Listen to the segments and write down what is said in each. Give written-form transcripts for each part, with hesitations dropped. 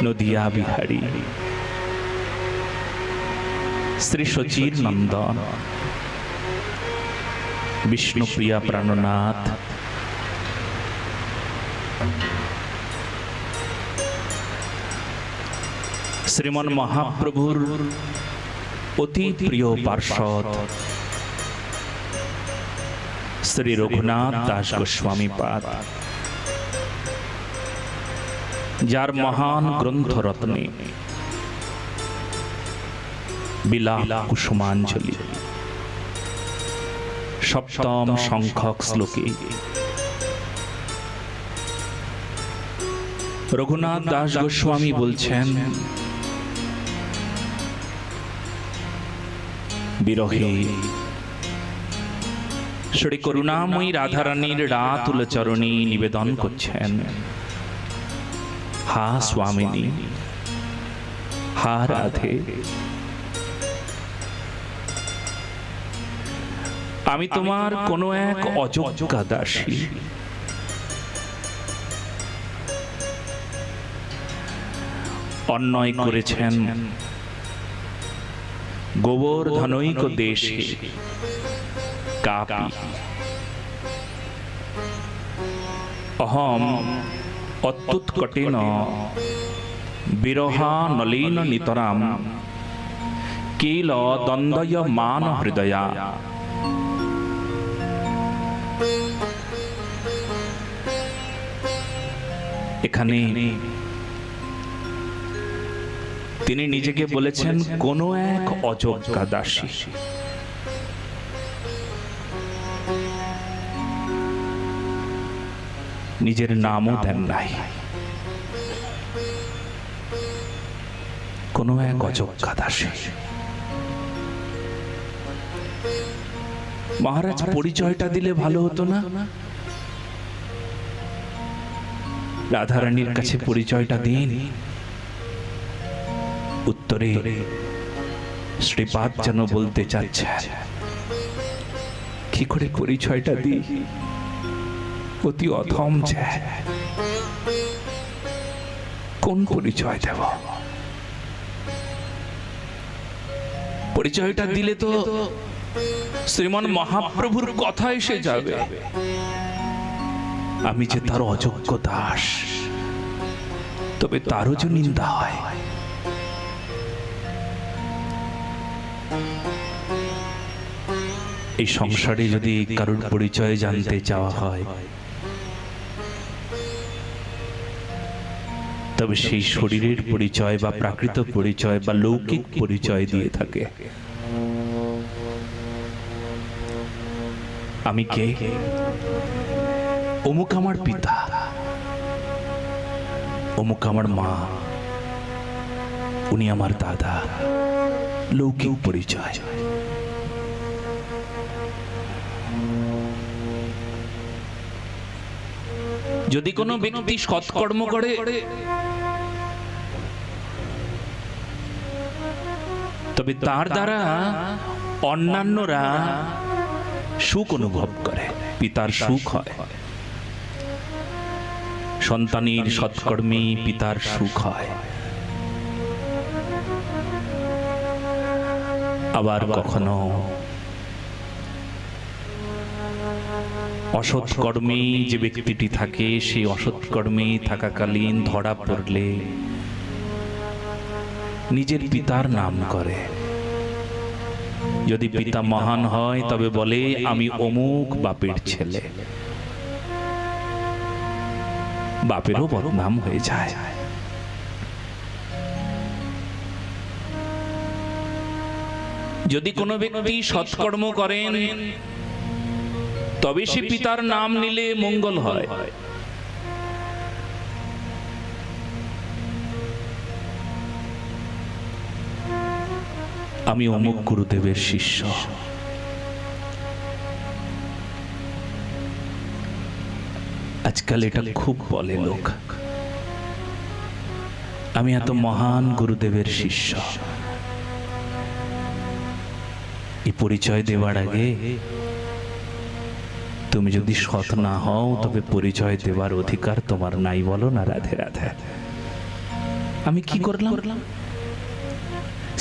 নদিয়া বিহারী শ্রী সচির নন্দন বিষ্ণুপ্রিয়া প্রাণনাথ শ্রীমন মহাপ্রভুর অতি প্রিয় পার্ষদ শ্রী রঘুনাথ দাস গোস্বামী পাদ, যার মহান গ্রন্থ রত্নে বিলাপ কুসুমাঞ্জলি সপ্তম সংখ্যক শ্লোকে রঘুনাথ দাস গোস্বামী বলছেন, বিরহে শ্রী করুণাময়ী রাধারানীর রাতুল চরণী নিবেদন করছেন, হা স্বামিনী, হা রাধে, আমি তোমার কোনো এক অযোগ্যা দাসী। অন্যায় করেছেন গোবর্ধনৈক দেশে কাপি, অহম অত্যুৎকটেন বিরহা নলীন নিতরাম কিল দ্বন্দ্বয় মান হৃদয়া। এখানে তিনি নিজেকে বলেছেন কোন এক অযোগ্যা দাসী। নিজের নামও দেন নাই, কোন এক অযোগ্যা দাসী। মহারাজ পরিচয়টা দিলে ভালো হতো না? রাধারানীর কাছে পরিচয়টা দিন। উত্তরে শ্রীপাদ যেন বলতে চাচ্ছে, কি করে পরিচয়টা দিই, অতি অথম যে কোন পরিচয় দেব? পরিচয়টা দিলে তো শ্রীমান মহাপ্রভুর কথা এসে যাবে, আমি যে তার অযোগ্য দাস, তবে তারও যে নিন্দা হয়। এই সংসারে যদি কারোর পরিচয় জানতে চাওয়া হয়, তবে সেই শরীরের পরিচয় বা প্রাকৃত পরিচয় বা লৌকিক পরিচয় দিয়ে থাকে। আমি কে? অমুক আমার পিতা, অমুক আমার মা, উনি আমার দাদা, লৌকিক পরিচয়। যদি কোনো ব্যক্তি সৎকর্ম করে, তবে তার দ্বারা অন্যান্যরা সুখ অনুভব করে, পিতার সুখ হয়। সন্তানের সৎকর্মে পিতার সুখ হয়। আবার কখনো অসৎকর্মে যে ব্যক্তিটি থাকে, সেই অসৎকর্মে থাকাকালীন ধরা পড়লে নিজের পিতার নাম করে। যদি পিতা মহান হয় তবে বলে, আমি অমুক বাপের ছেলে। বাপেরও বদনাম হয়ে যায়। যদি কোনো ব্যক্তি সৎকর্ম করেন, তবে সে পিতার নাম নিলে মঙ্গল হয়। আমি অমুক গুরুদেবের শিষ্য, আজকাল এটা খুব বলে লোক, আমি এত মহান গুরুদেবের শিষ্য। এই পরিচয় দেওয়ার আগে তুমি যদি সৎ না হও, তবে পরিচয় দেওয়ার অধিকার তোমার নাই। বলো না রাধে রাধে। আমি কি করলাম?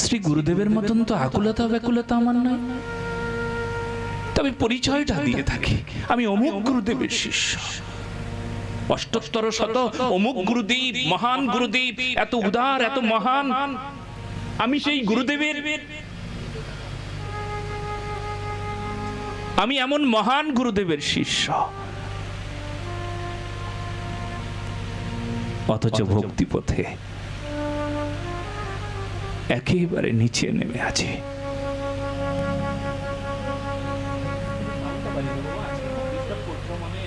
শ্রী গুরুদেবের মতন তো আকুলতা ব্যাকুলতা আমার নয়, তবে পরিচয়টা দিয়ে থাকি আমি অমুক গুরুদেবের শিষ্য, অষ্টোত্তর শত অমুক গুরুদেব, মহান গুরুদেব, এত উদার, এত মহান, আমি সেই গুরুদেবের, আমি এমন মহান গুরুদেবের শিষ্য, অথচ ভক্তি পথে একেবারে নিচে নেমে আছে।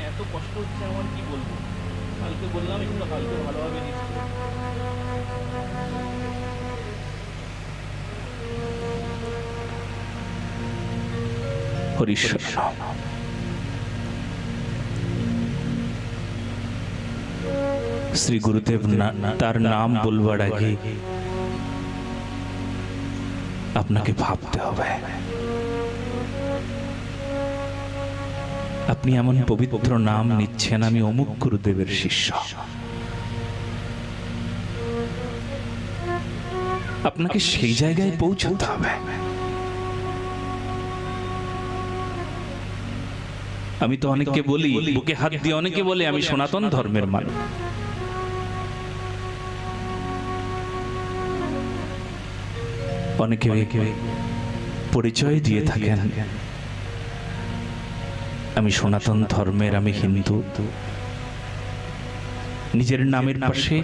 এত কষ্ট হচ্ছে আমার, কি বলবো, কালকে বললাম একটু, কালকে ভালোভাবে হরিশ্বর নাম, শ্রী গুরুদেব তার নাম বলবার আগে আপনাকে ভাবতে হবে আপনি এমন পবিত্র নাম নিচ্ছেন, আমি অমুক গুরুদেবের শিষ্য। আপনাকে সেই জায়গায় পৌঁছতে হবে। আমি তো অনেককে বলি, বুকে হাত দিয়ে অনেকে বলে আমি সনাতন ধর্মের মানুষ, অনেকে পরিচয় দিয়ে থাকেন আমি সনাতন ধর্মের, আমি হিন্দু। নিজের নামের পাশে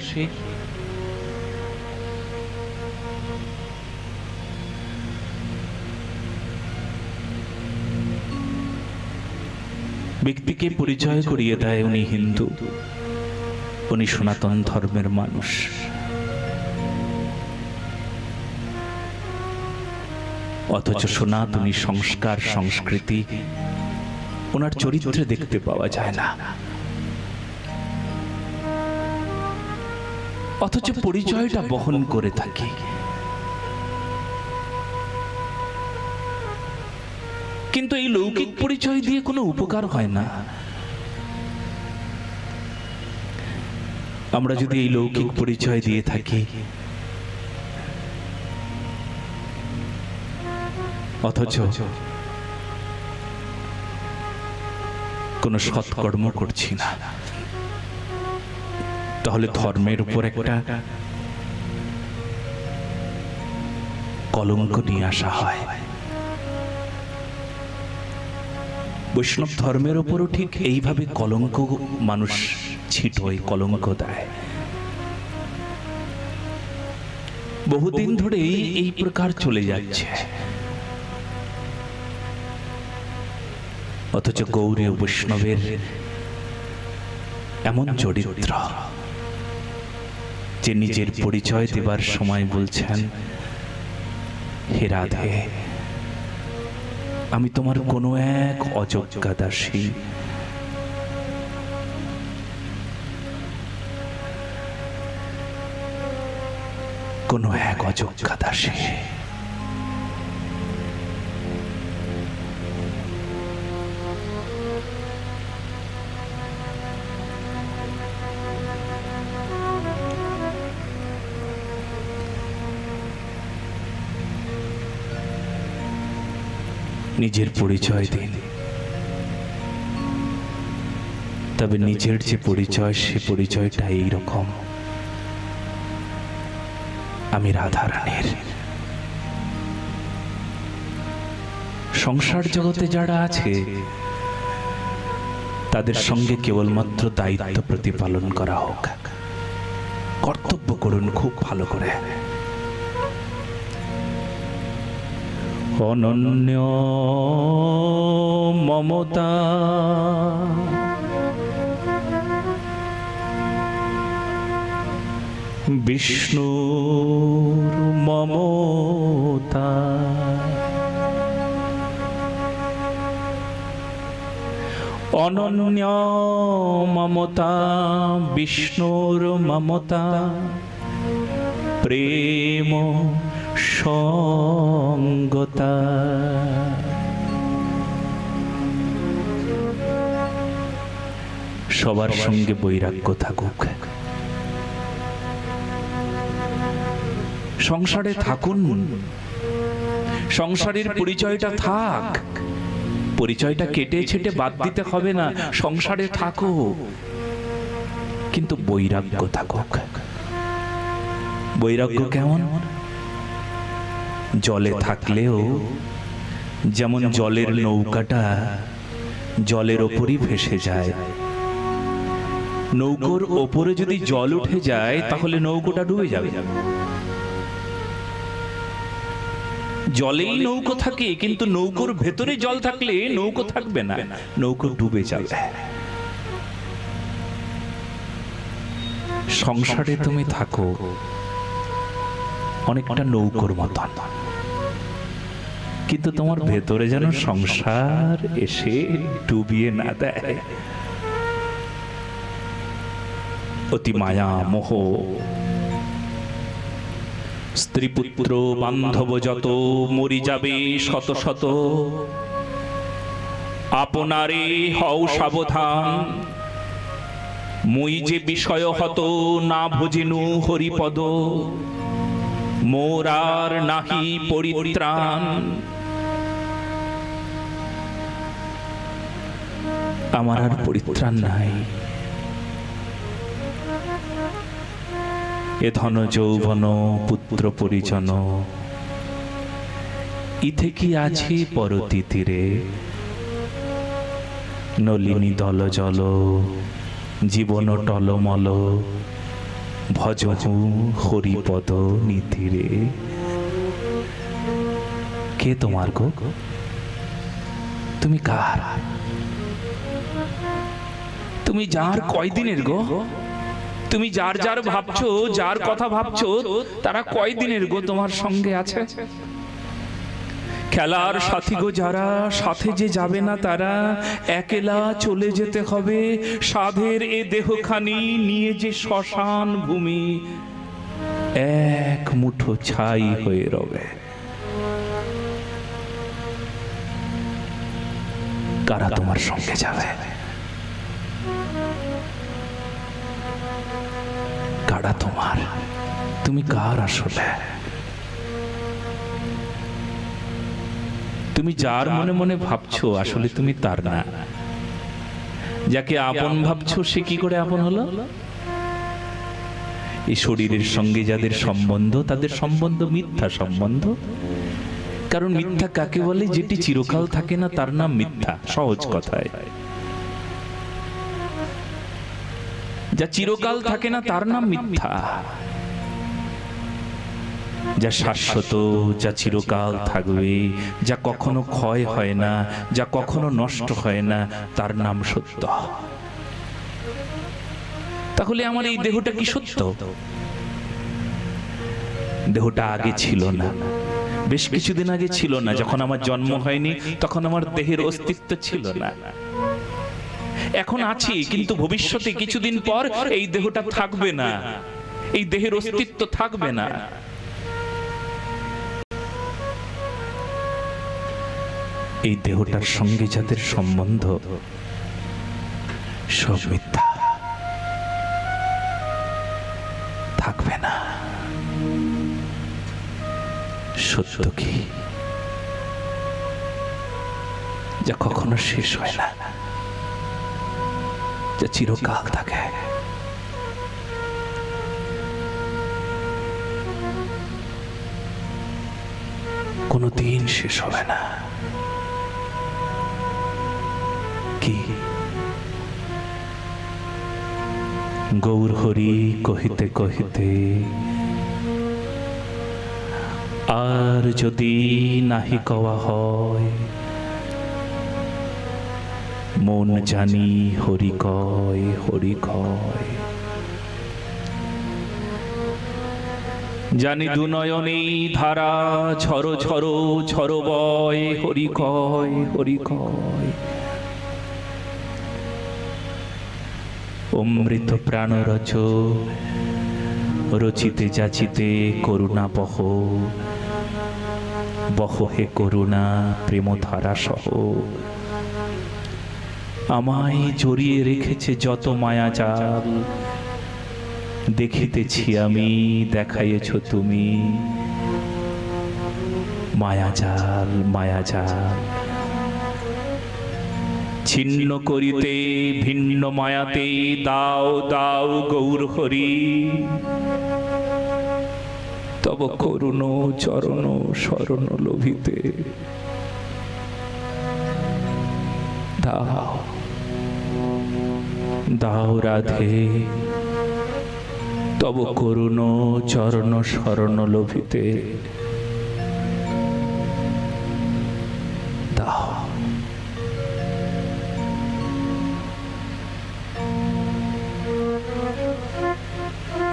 ব্যক্তিকে পরিচয় করিয়ে দেয় উনি হিন্দু, উনি সনাতন ধর্মের মানুষ। অথচ সনাতনী সংস্কার সংস্কৃতি ওনার চরিত্রে দেখতে পাওয়া যায় না, অথচ পরিচয়টা বহন করে থাকি। কিন্তু এই লৌকিক পরিচয় দিয়ে কোনো উপকার হয় না। আমরা যদি এই লৌকিক পরিচয় দিয়ে থাকি, অথচ কোনো সৎকর্ম করছি না, তাহলে ধর্মের উপর একটা কলঙ্ক নিয়ে আসা হয়। বৈষ্ণব ধর্মের উপরও ঠিক এইভাবে কলঙ্ক মানুষ ছিটোয়, কলঙ্ক দেয়। বহুদিন ধরে এই প্রকার চলে যাচ্ছে, অথচ গৌরীয় বৈষ্ণবের এমন চরিত্র যে নিজের পরিচয় দেবার সময় বলছেন, হে রাধে, আমি তোমার কোনো এক অযোগ্যা দাসী, কোনো এক অযোগ্যা দাসী। নিজের পরিচয় দিন, তবে নিজের যে পরিচয় সে পরিচয়টা এইরকম, আমি রাধারানীর। সংসার জগতে যারা আছে তাদের সঙ্গে কেবলমাত্র দায়িত্ব প্রতিপালন করা হোক, কর্তব্য করুন খুব ভালো করে। অনন্য মমতা বিষ্ণুর মমতা, অনন্য মমতা বিষ্ণুর মমতা, প্রেম সঙ্গতা। সবার সঙ্গে বৈরাগ্য থাকুক, সংসারে থাকুন, সংসারের পরিচয়টা থাক, পরিচয়টা কেটে ছেটে বাদ দিতে হবে না। সংসারে থাকো, কিন্তু বৈরাগ্য থাকুক। বৈরাগ্য কেমন? জলে থাকলেও যেমন জলের নৌকাটা জলের ওপরই ভেসে যায়, নৌকোর ওপরে যদি জল উঠে যায় তাহলে নৌকোটা ডুবে যাবে। জলেই নৌকো থাকে, কিন্তু নৌকোর ভেতরে জল থাকলে নৌকো থাকবে না, নৌকো ডুবে যাবে। সংসারে তুমি থাকো অনেকটা নৌকোর মতন, কিন্তু তোমার ভেতরে যেন সংসার এসে ডুবিয়ে না দেয়। অতি মায়া মোহ, স্ত্রী পুত্র বান্ধব যত মরি যাবে শত শত, আপনারে হও সাবধান, মুই যে বিষয় হত না ভজিনু হরিপদ, মোর আর নাহি পরিত্রাণ। আমার আর পরিত্রাণ নাই। এ ধন যৌবন পুত্র পরিজন, ইথে কি আছি পরতি তীরে, নলিনী দল জল জীবন টলমল, ভজহু হরিপদ নিধিরে। কে তোমার গো? তুমি কার? তুমি যার কয়দিনের গো? তুমি যার যার ভাবছো, যার কথা ভাবছো, তারা কয়দিনের গো তোমার সঙ্গে আছে? খেলার সাথী গো যারা, সাথে যে যাবে না তারা, একলা চলে যেতে হবে সাধের এ দেহখানি নিয়ে যে শ্মশান ভূমি এক মুঠো ছাই হয়ে রবে। কারা তোমার সঙ্গে যাবে? কারা তোমার? তুমি কার আসলে? তুমি যার মনে মনে ভাবছো আসলে তুমি তার না। যাকে আপন ভাবছো সে কি করে আপন হলো? এই শরীরের সঙ্গে যাদের সম্বন্ধ, তাদের সম্বন্ধ মিথ্যা সম্বন্ধ। কারণ মিথ্যা কাকে বলে? যেটি চিরকাল থাকে না তার নাম মিথ্যা, সহজ কথায়। যা চিরকাল থাকে না তার নাম মিথ্যা। যা শাশ্বত, যা চিরকাল থাকবে, যা কখনো ক্ষয় হয় না, যা কখনো নষ্ট হয় না, তার নাম সত্য। তাহলে আমার এই দেহটা কি সত্য? দেহটা আগে ছিল না, বেশ কিছুদিন আগে ছিল না। যখন আমার জন্ম হয়নি তখন আমার দেহের অস্তিত্ব ছিল না। এখন আছি, কিন্তু ভবিষ্যতে কিছুদিন পর এই দেহটা থাকবে না, এই দেহের অস্তিত্ব থাকবে না। এই দেহটার সঙ্গে যাদের সম্বন্ধ সব মিথ্যা, থাকবে না। সত্য কি? যা কখনো শেষ হয় না, যা চিরকাল থাকে। কোনদিন শেষ হবে না। কি? গৌর হরি কহিতে কহিতে আর যদি নাহি কওয়া হয়, মন জানি হরি কয় হরি কয়। জানি দুনয়নে ধারা ঝরো ঝরো ঝরো বয়, হরি কয় হরি কয়। অমৃত প্রাণরজ রচিতে যাচিতে করুণা বহ, বহ হে করুণা প্রেম ধারা সহ। আমায় জড়িয়ে রেখেছে যত মায়া জাল, দেখিতেছি আমি, দেখাইয়েছ তুমি। মায়াজাল মায়াজাল ছিন্ন করিতে ভিন্ন মায়াতে দাও দাও গৌর হরি। তব করুণ চরণ শরণ লোভিতে দাও দাও রাধে, তব করুণ চরণ শরণ লোভিতে দাও।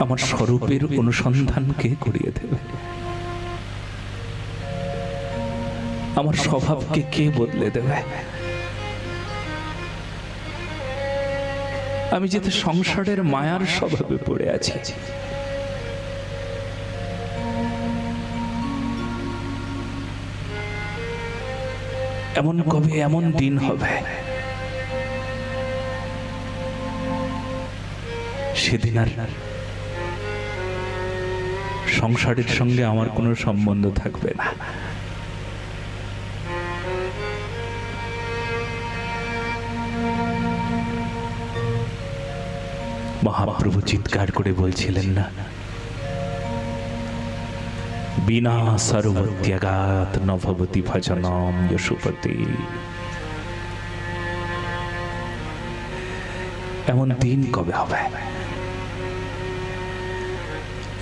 আমার স্বরূপের অনুসন্ধান কে করিয়ে দেবে? আমার স্বভাবকে কে বদলে দেবে? আমি যেতে সংসারের মায়ার স্বভাবে পড়ে আছি। এমন কবে এমন দিন হবে সেদিন আর সংসারের সঙ্গে আমার কোনো সম্বন্ধ থাকবে না। মহাপ্রভু চিৎকার করে বলছিলেন না, বিনা সর্বত্যাগাত নভবতি ভজনম যশুপতি। এমন দিন কবে হবে?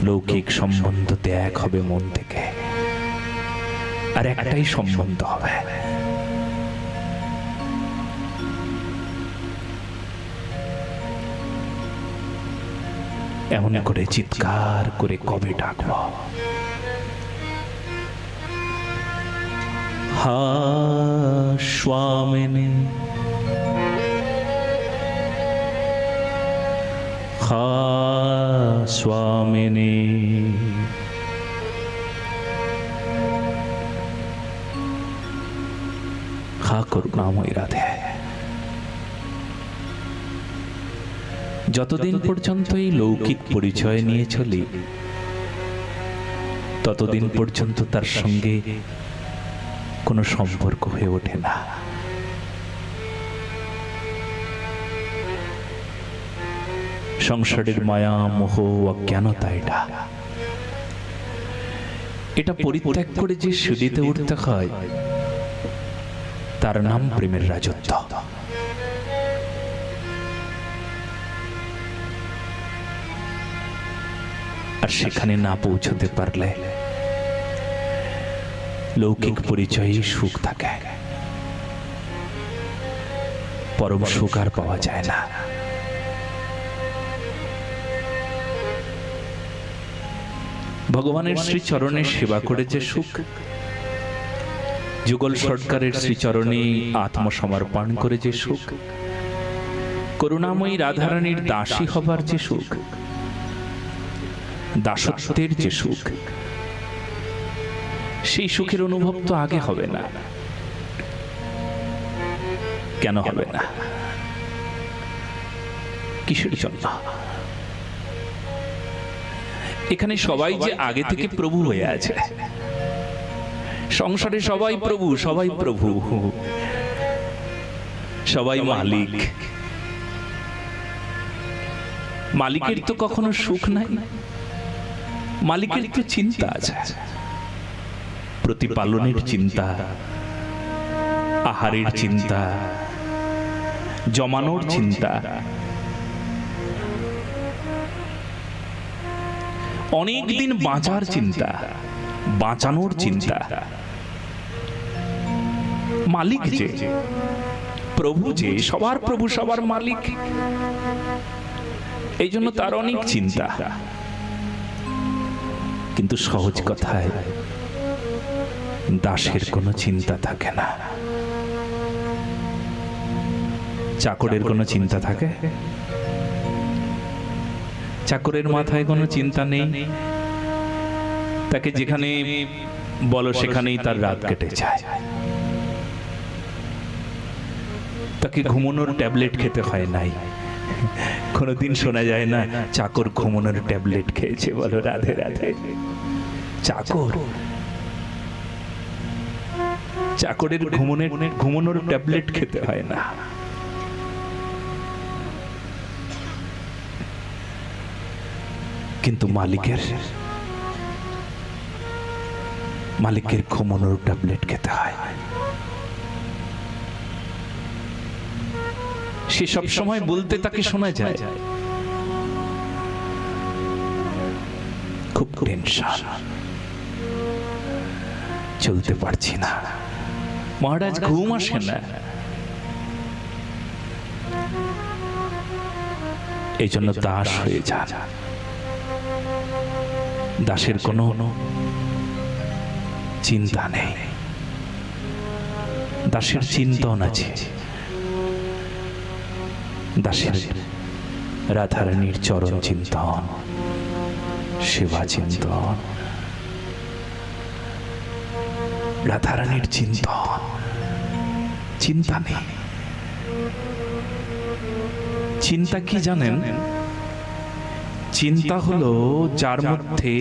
লৌকিক সম্বন্ধ ত্যাগ হবে মন থেকে, আর একটাই সম্বন্ধ হবে, এমন করে চিৎকার করে কবে ডাকব? হা স্বামিনী, হা স্বামিনী, হা করুণাময়ী রাধে। যতদিন পর্যন্ত এই লৌকিক পরিচয় নিয়ে চলি, ততদিন পর্যন্ত তার সঙ্গে কোনো সম্পর্ক হয়ে ওঠে না। সংসারের মায়া মোহ অজ্ঞানতা এটা পরিত্যাগ করে যে সিঁড়িতে উঠতে হয়, তার নাম প্রেমের রাজত্ব। আর সেখানে না পৌঁছতে পারলে লৌকিক পরিচয়ে সুখ থাকে, পরম সুখ আর পাওয়া যায় না। ভগবানের শ্রীচরণে সেবা করে যে সুখ, যুগল সরকারের শ্রীচরণে আত্মসমর্পণ করে যে সুখ, করুণাময়ী রাধারানীর দাসী হবার যে সুখ, দাসত্বের যে সুখ, সেই সুখের অনুভব তো আগে হবে না। কেন হবে না? কিসের জন্য? এখানে সবাই যে আগে থেকে প্রভু হয়ে আছে, সংসারে সবাই প্রভু, সবাই প্রভু, সবাই মালিক। মালিকের তো কখনো সুখ নাই, মালিকের তো চিন্তা আছে, প্রতিপালনের চিন্তা, আহারের চিন্তা, জমানোর চিন্তা, অনেকদিন বাঁচার চিন্তা, বাঁচানোর চিন্তা। মালিক যে, প্রভু যে, সবার প্রভু, সবার মালিক, এই জন্য তার অনেক চিন্তা। কিন্তু সহজ কথায় দাসের কোনো চিন্তা থাকে না। চাকরের কোনো চিন্তা থাকে? চাকরের মাথায় কোনো চিন্তা নেই, তাকে যেখানে বলো সেখানেই তার রাত কেটে যায়। তাকে ঘুমানোর ট্যাবলেট খেতে হয় নাই, কোনোদিন শোনা যায় না চাকর ঘুমানোর ট্যাবলেট খেয়েছে? বলো রাধে রাধে। চাকরের ঘুমানোর ট্যাবলেট খেতে হয় না। কিন্তু মালিকের ঘুমানোর ট্যাবলেট খেতে হয়। সে সব সময় বলতে তাকে শোনা যায়, খুব টেনশন, চলতে পারছি না, মহারাজ ঘুম আসে না। এই জন্য দাস হয়ে যান। দাসের কোনো চিন্তা নেই, দাসের চিন্তন আছে। দাসের রাধারানীর চরণ চিন্তন, সেবা চিন্তন, রাধারানীর চিন্তন, চিন্তা নেই। চিন্তা কি জানেন? চিন্তা হলো যার মধ্যে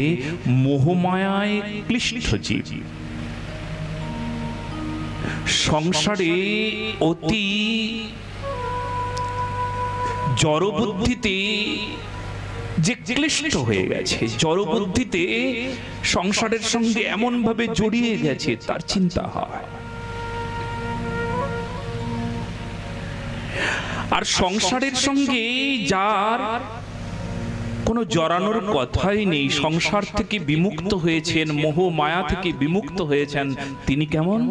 মোহমায়ায় ক্লিষ্ট জীব, সংসারে অতি জড়বুদ্ধিতে যে ক্লিষ্ট হয়ে গেছে, জড়বুদ্ধিতে সংসারের সঙ্গে এমন ভাবে জড়িয়ে গেছে, তার চিন্তা হয়। আর সংসারের সঙ্গে যার কোনো জড়ানোর কথাই নেই, সংসার থেকে বিমুক্ত হয়েছেন, মোহ মায়া থেকে বিমুক্ত হয়েছেন, তিনি কেমন?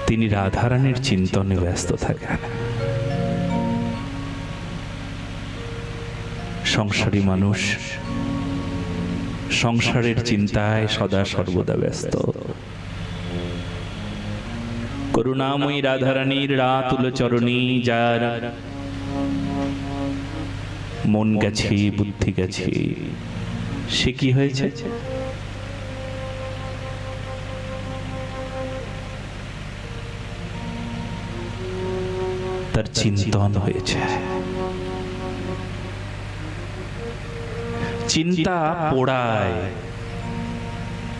তিনি রাধারানীর চিন্তনে ব্যস্ত থাকেন। সংসারী মানুষ সংসারের চিন্তায় সদা সর্বদা ব্যস্ত। করুণাময়ী রাধারানীর রাতুল চরণী যার মন গেছে, বুদ্ধি গেছে, সে কি হয়েছে? তার চিন্তন হয়েছে। চিন্তা পোড়ায়,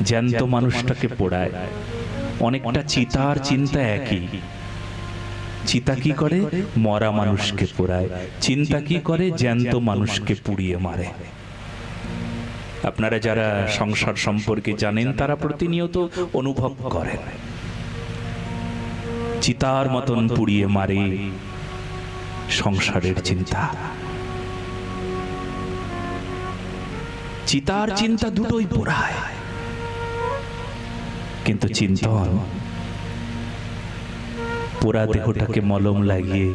জ্যান্ত মানুষটাকে পোড়ায়। অনেকটা চিতার চিন্তা একই। চিতা কি করে? মরা মানুষকে পোড়ায়। চিন্তা কি করে? জ্যান্ত মানুষকে পুড়িয়ে মারে। আপনারা যারা সংসার সম্পর্কে জানেন তারা প্রতিনিয়ত অনুভব করেন, চিতার মতন পুড়িয়ে মারে সংসারের চিন্তা। চিতার চিন্তা দুটোই পোড়ায়, কিন্তু চিন্তন পোড়া দেহটাকে মলম লাগিয়ে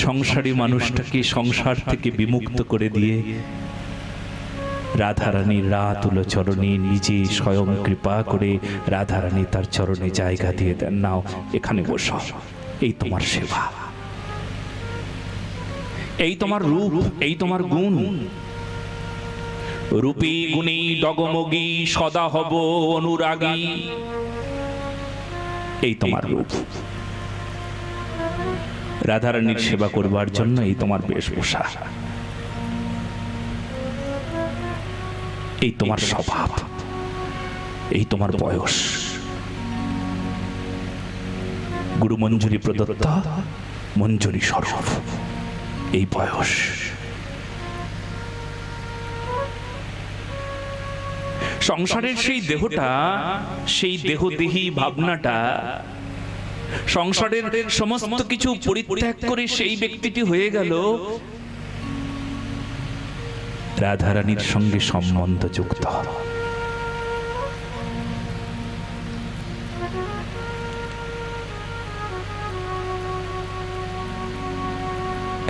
সংসারী মানুষটাকে সংসার থেকে বিমুক্ত করে দিয়ে রাধারানীর রাতুল চরণে নিজে স্বয়ং কৃপা করে রাধারানী তার চরণে জায়গা দিয়ে দেন। নাও এখানে বসো, এই তোমার সেবা, এই তোমার রূপ, এই তোমার গুণ। রূপী গুণী ডগমগী সদা হব অনুরাগী, এই তোমার রূপ। রাধারানীর সেবা করবার জন্য এই তোমার বেশভূষা, এই তোমার স্বভাব, এই তোমার বয়স। গুরু মঞ্জুরি প্রদত্ত মঞ্জুরি স্বরূপ এই বয়স। সংসারের সেই দেহটা, সেই দেহদেহী ভাবনাটা, সংসারের সমস্ত কিছু পরিত্যাগ করে সেই ব্যক্তিটি হয়ে গেল রাধারানীর সঙ্গে সম্বন্ধযুক্ত।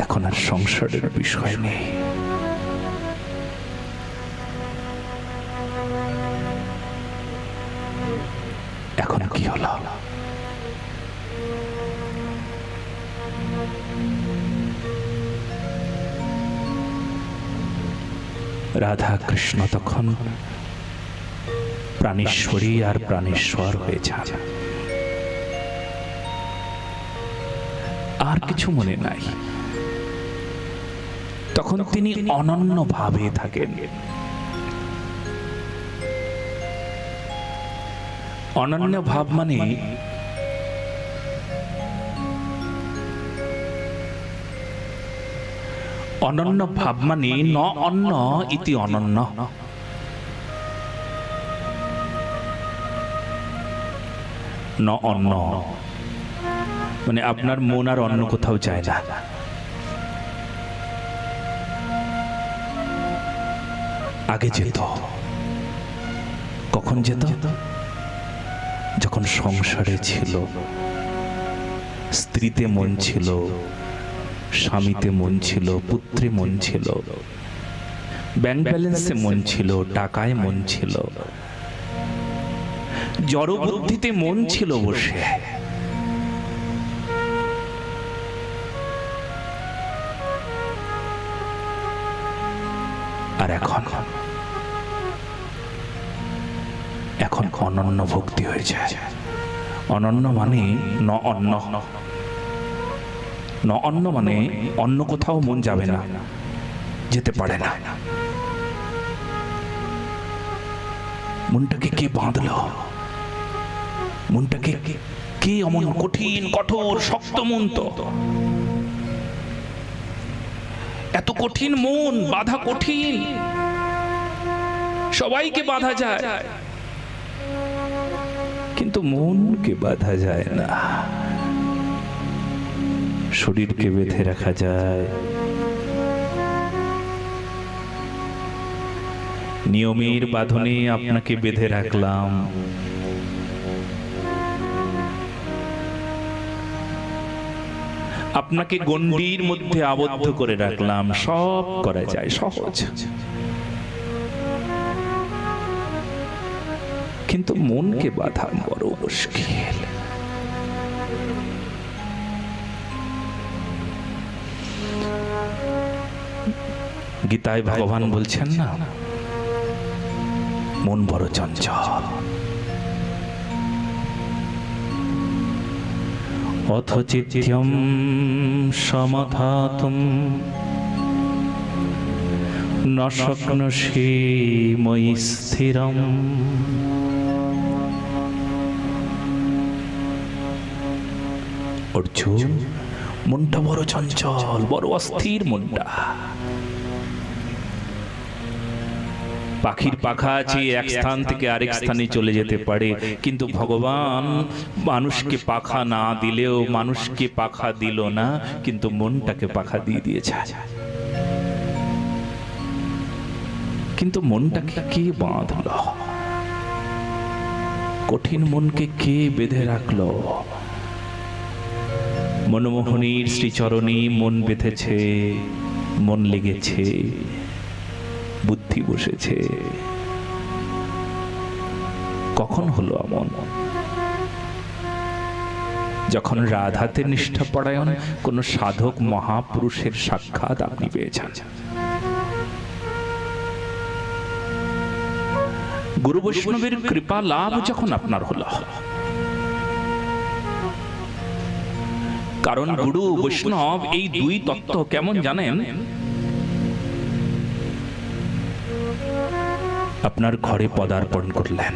এখন আর সংসারের বিষয় নেই। এখন কি হলো? রাধা কৃষ্ণ তখন প্রাণেশ্বরী আর প্রাণেশ্বর হয়ে যান। আর কিছু মনে নাই। তখন তিনি অনন্য ভাবে থাকেন। অনন্য ভাব মানে অনন্য ভাব মানে ন অন্য ইতি অনন্য। ন অন্য মানে আপনার মন আর অন্য কোথাও চায় না। আগে যেত, কখন যেত? যখন সংসারে ছিল, স্ত্রীতে মন ছিল, স্বামীতে মন ছিল, পুত্রে মন ছিল, ব্যাংক ব্যালেন্সে মন ছিল, টাকায় মন ছিল, জড় বুদ্ধিতে মন ছিল বসে। আর এখন এখন অনন্য ভক্তি হয়ে যায়। অনন্য মানে ন অন্য। ন অন্য মানে অন্য কোথাও মন যাবে না, যেতে পারে না। মনটাকে কে বাঁধলো? মনটাকে কে অমন কঠিন, কঠোর, শক্ত মন তো। এত কঠিন মন, বাধা কঠিন। সবাইকে বাধা যায়, কিন্তু মনকে বাধা যায় না। শরীরকে বেঁধে রাখা যায়, নিয়মের বাঁধনে আপনাকে বেঁধে রাখলাম। আপনাকে গণ্ডির মধ্যে আবদ্ধ করে রাখলাম। সব করা যায়, সহজ, কিন্তু মনকে বাঁধা বড় মুশকিল। গীতায় ভগবান বলছেন না, মন বড় চঞ্চল। অথ চিত্যম সমাধাতুম ন শক্নোষি ময়ি স্থিরম। অর্জুন, মনটা বড় চঞ্চল, বড় অস্থির মনটা। পাখির পাখা আছে, এক স্থান থেকে আরেক স্থানে চলে যেতে পারে, কিন্তু ভগবান মানুষকে পাখা না দিলেও, মানুষকে পাখা দিল না, কিন্তু মনটাকে পাখা দিয়ে দিয়েছে। কিন্তু মনটাকে কে বাঁধল? কঠিন মনকে কে বেঁধে রাখলো? মনমোহনীর শ্রীচরণে মন বেঁধেছে, মন লেগেছে, বুদ্ধি বসেছে। কখন হলো এমন? যখন রাধাতে নিষ্ঠাপরায়ণ কোন সাধক মহাপুরুষের সাক্ষাৎ আপনি পেয়েছেন। গুরু বৈষ্ণবের কৃপা লাভ যখন আপনার হলো। কারণ গুরু বৈষ্ণব এই দুই তত্ত্ব কেমন জানেন? আপনার ঘরে পদার্পণ করলেন,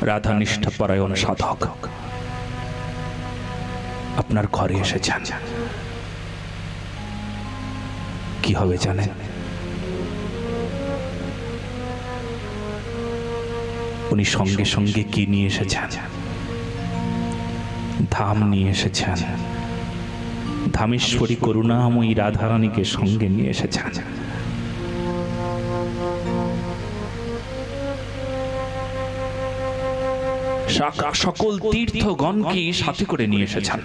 রাধা নিষ্ঠাপরায়ণ সাধক আপনার ঘরে এসেছেন। কি হবে জানেন? উনি সঙ্গে সঙ্গে কি নিয়ে এসেছেন? ধাম নিয়ে এসেছেন। ধামেশ্বরী করুণাময়ী রাধারানীকে সঙ্গে নিয়ে এসেছেন। সকল তীর্থগণকে সাথে করে নিয়ে এসেছেন।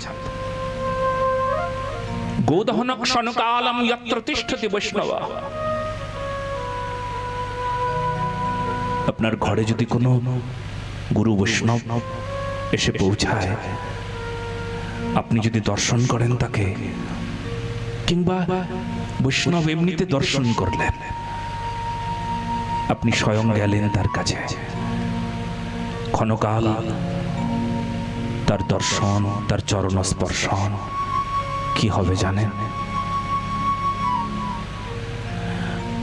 গোদহন ক্ষণকালম যত্র তিষ্ঠতি বৈষ্ণব। আপনার ঘরে যদি কোনো গুরু বৈষ্ণব এসে পৌঁছায়, আপনি যদি দর্শন করেন তাকে, কিংবা বৈষ্ণব এমনিতে দর্শন করলেন, আপনি স্বয়ং গেলেন তার কাছে, ক্ষণকাল তার দর্শন, তার চরণ স্পর্শন কি হবে জানেন?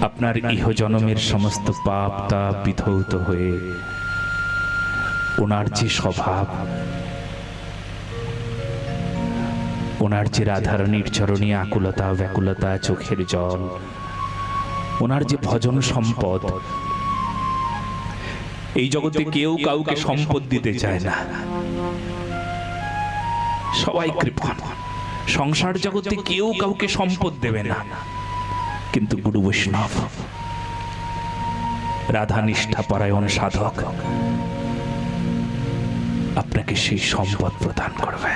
আপনার ইহজনমের সমস্ত পাপ তাপ বিধৌত হয়ে ওনার যে স্বভাব, ওনার যে রাধারানীর চরণে আকুলতা ব্যাকুলতা, চোখের জল, ওনার যে ভজন সম্পদ, এই জগতে কেউ কাউকে সম্পদ দিতে চায় না, সবাই কৃপণ। সংসার জগতে কেউ কাউকে সম্পদ দেবে না, কিন্তু গুরু বৈষ্ণব রাধা নিষ্ঠা পরায়ণ সাধক আপনাকে সেই সম্পদ প্রদান করবে।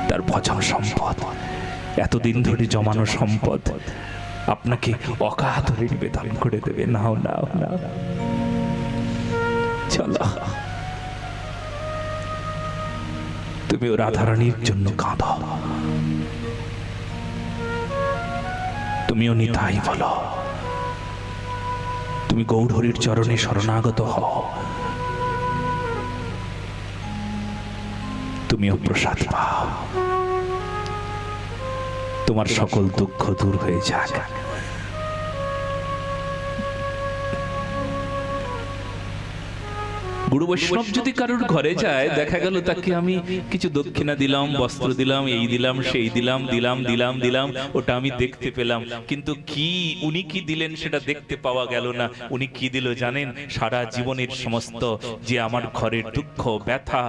তার ভজন সম্পদ, এতদিন ধরে জমানো সম্পদ আপনাকে অকাতরে নিবেদন করে দেবে। নাও নাও নাও, চলো তুমিও রাধারানীর জন্য কাঁদো, তুমিও নিতাই বলো, তুমি গৌরহরির চরণে শরণাগত হও, তুমিও প্রসাদ পাও, তোমার সকল দুঃখ দূর হয়ে যাক। গুরু বৈষ্ণব যদি কারোর ঘরে যায়, দেখা গেল তাকে আমি কিছু দক্ষিণা দিলাম, বস্ত্র দিলাম, এই দিলাম, সেই দিলাম, দিলাম দিলাম দিলাম, ওটা আমি দেখতে পেলাম, কিন্তু কি উনি কি দিলেন সেটা দেখতে পাওয়া গেল না। উনি কি দিল জানেন? সারা জীবনের সমস্ত যে আমার ঘরের দুঃখ ব্যথা,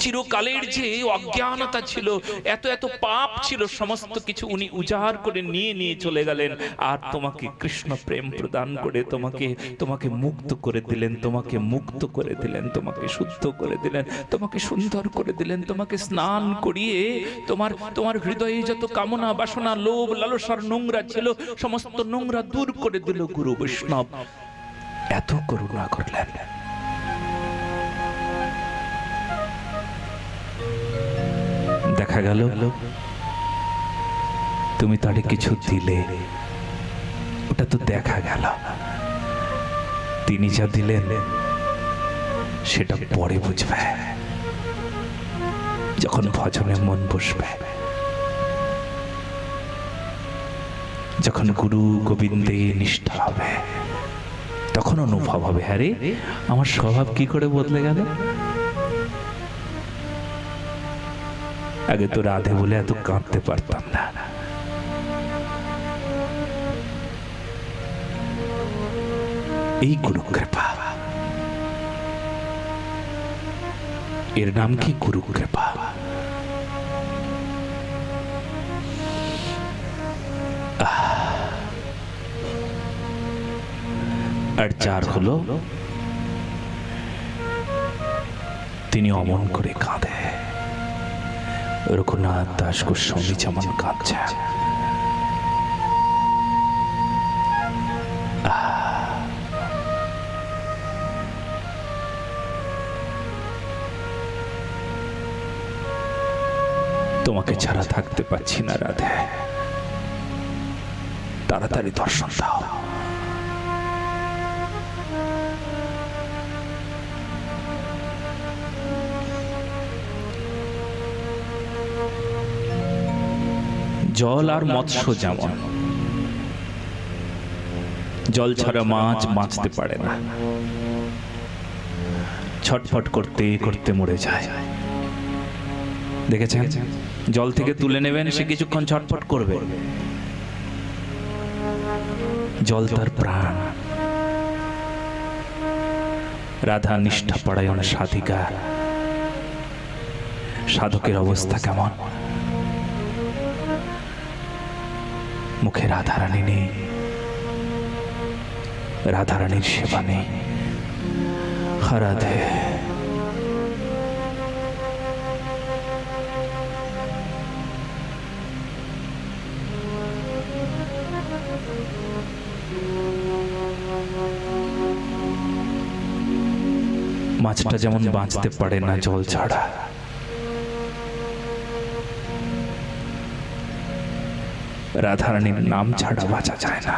চিরকালের যে অজ্ঞানতা ছিল, এত এত পাপ ছিল, সমস্ত কিছু উনি উজাড় করে নিয়ে নিয়ে চলে গেলেন। আর তোমাকে কৃষ্ণ প্রেম প্রদান করে তোমাকে মুক্ত করে দিলেন, তোমাকে মুক্ত করে দিলেন, তোমাকে শুদ্ধ করে দিলেন, তোমাকে সুন্দর করে দিলেন, তোমাকে স্নান করিয়ে তোমার হৃদয়ে যত কামনা বাসনা লোভ লালসার নোংরা ছিল, সমস্ত নোংরা দূর করে দিল গুরু বৈষ্ণব। এত করুণা করলেন। দেখা গেল তুমি তারে কিছু দিলে, ওটা তো দেখা গেল, তিনি যা দিলেন সেটা পরে বুঝবে, যখন ভজনে মন বসবে, যখন গুরু গোবিন্দে নিষ্ঠা হবে, তখন অনুভব হবে, আরে আমার স্বভাব কি করে বদলে গেল। আগে তো রাধে বলে এত কাঁদতে পারতাম না, এই গুরু কৃপা, এর নাম কি? গুরু কৃপা। আর চার হলো, তিনি অমন করে কাঁদে, রঘুনাথ দাস গোস্বামী যেমন কাঁদছে। তোমাকে ছাড়া থাকতে পারছি না রাধে, তাড়াতাড়ি দর্শন দাও। জল আর মৎস্য যেমন, জল ছাড়া মাছ বাঁচতে পারে না, ছটফট করতে করতে মরে যায়। দেখেছেন? জল থেকে তুলে নেবেন, সে কিছুক্ষণ ছটফট করবে, জল তার প্রাণ। রাধা নিষ্ঠা পরায়ণ সাধিকা, সাধকের অবস্থা কেমন? মুখে রাধারানী নেই, রাধারানীর সেবা নেই। রাধে মাছটা যেমন বাঁচতে পারে না জল ছাড়া, রাধারানীর নাম ছাড়া বাঁচা যায় না।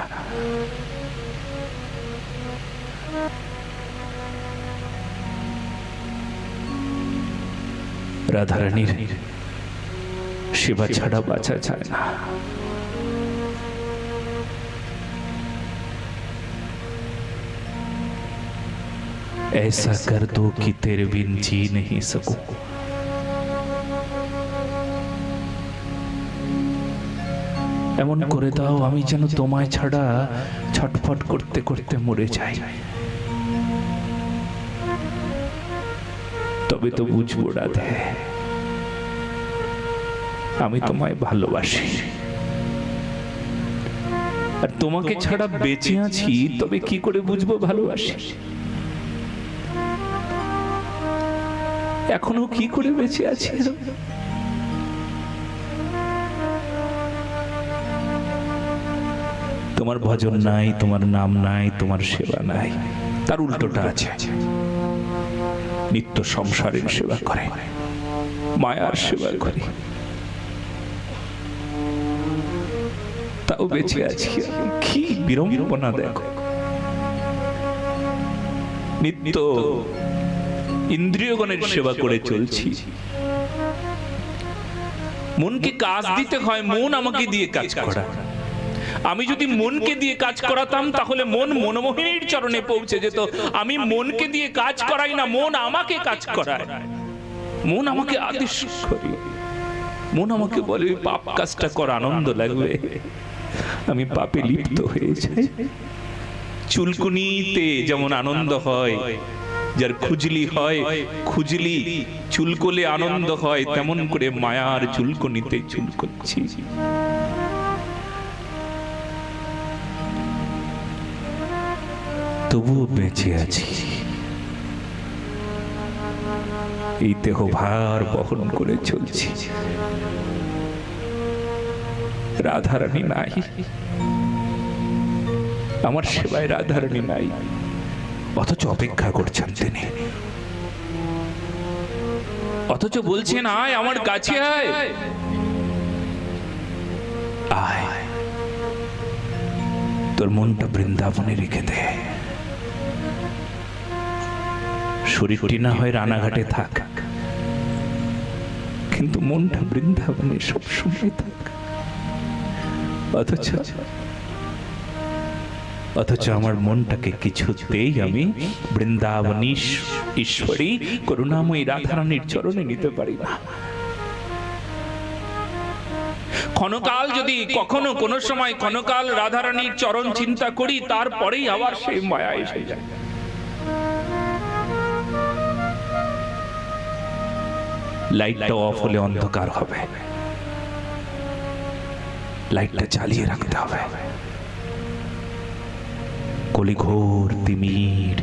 রাধারানীর সেবা ছাড়া বাঁচা যায় না। ऐसा कर दो कि तेरे बिन जी नहीं सकूं। এমন করে দাও আমি যেন তোমায় ছাড়া ছটফট করতে করতে মরে যাই। তবে তো বুঝবো রাধে আমি তোমায় ভালোবাসি, আর তোমাকে ছাড়া বেঁচে আছি তবে কি করে বুঝবো ভালোবাসি? এখনো কি করে বেঁচে আছি? তোমার ভজন নাই, তোমার নাম নাই, তোমার সেবা নাই, তার উল্টোটা আছে। নিত্য সংসারের সেবা করে, মায়ার সেবা করে, তাও বেঁচে আছি। কি বিড়ম্বনা দেখো! নিত্য ইন্দ্রিয়গণের সেবা করে চলছি, মনকে কাজ দিতে হয়, মন আমাকে দিয়ে কাজ করা। আমি যদি মনকে দিয়ে কাজ করাতাম তাহলে মন মনমোহিনীর চরণে পৌঁছে যেত। আমি মনকে দিয়ে কাজ করাই না, মন আমাকে কাজ করায়। মন আমাকে আদেশ করে, মন আমাকে বলে পাপ কাজটা কর, আনন্দ লাগবে। আমি পাপে লিপ্ত হয়ে যাই। চুলকুনিতে যেমন আনন্দ হয়, যার খুজলি হয়, খুজলি চুলকলে আনন্দ হয়, তেমন করে মায়ার চুলকুনিতে চুলকচ্ছি। তবুও বেঁচে আছি, এই দেহ ভার বহন করে চলছি। রাধারানী নাই, আমার সেবায় রাধারানী নাই, অথচ অপেক্ষা করছেন তিনি, অথচ বলছেন আয় আমার কাছে আয়, আয় তোর মনটা বৃন্দাবনে রেখে দে। শরীরটি না হয় রানাঘাটে থাক, কিন্তু মনটা বৃন্দাবনে সবসময় থাক। অথচ আমার মনটাকে কিছুতেই আমি বৃন্দাবনী ঈশ্বরী করুণাময়ী রাধারানীর চরণে নিতে পারি না। ক্ষণকাল যদি কখনো কোনো সময় ক্ষণকাল রাধারানীর চরণ চিন্তা করি, তারপরেই আবার সেই মায়া এসে যায়। লাইটটা অফ হলে অন্ধকার হবে, লাইটটা চালিয়ে রাখতে হবে। কলিঘোর তিমির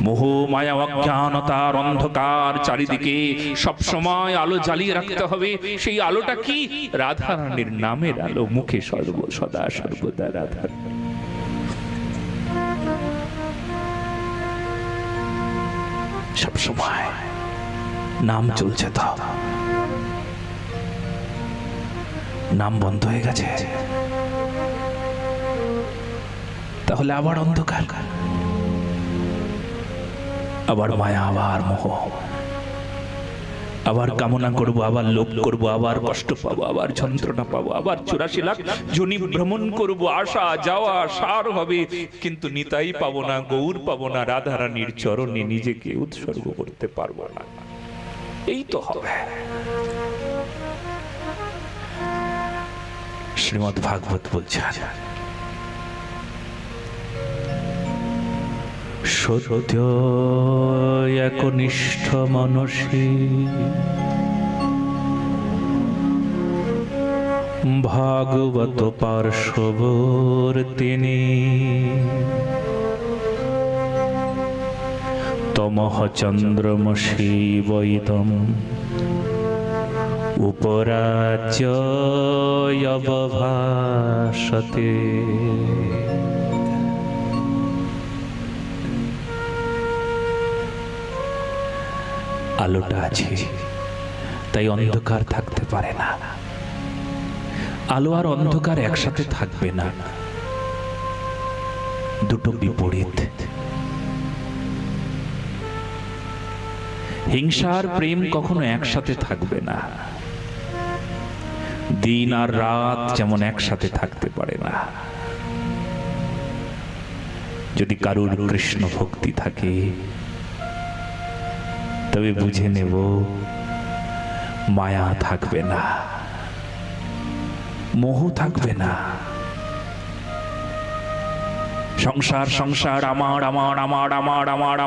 মোহ মায়া অজ্ঞানতার অন্ধকার চারিদিকে সব সময় আলো জ্বালিয়ে রাখতে হবে। সেই আলোটা কি? রাধারানীর নামের আলো, মুখে সদা সর্বদা রাধা। সব সময় নাম চলছে, তো নাম বন্ধ হয়ে গেছে, তাহলে আবার অন্ধকার, আবার মায়া, আবার মোহ, আবার কামনা করব, আবার লোভ করব, আবার কষ্ট পাবো, আবার যন্ত্রণা পাবো, আবার 84 লাখ যোনি ভ্রমণ করব, আসা যাওয়া সার হবে, কিন্তু নিতাই পাবো না, গৌর পাবো না, রাধারানীর চরণে নিজেকে উৎসর্গ করতে পারবো না। এই তো হবে। শ্রীমদ্ ভাগবত বলছে সত্য একনিষ্ঠ মনসী ভাগবত পার্শ্ববর্তিনী তমঃ চন্দ্রমসি বৈদম উপরাজ্যবভাসতে। আলোটা আছে তাই অন্ধকার থাকতে পারে না, আলো আর অন্ধকার একসাথে থাকবে না, দুটো বিপরীত। হিংসা আর প্রেম কখনো একসাথে থাকবে না। দিন আর রাত যেমন একসাথে থাকতে পারে না। যদি কারুর কৃষ্ণ ভক্তি থাকে তবে বুঝে নেব মায়া থাকবে না, মোহ থাকবে না। সংসার সংসার আমার আমার আমার আমার আমার আমার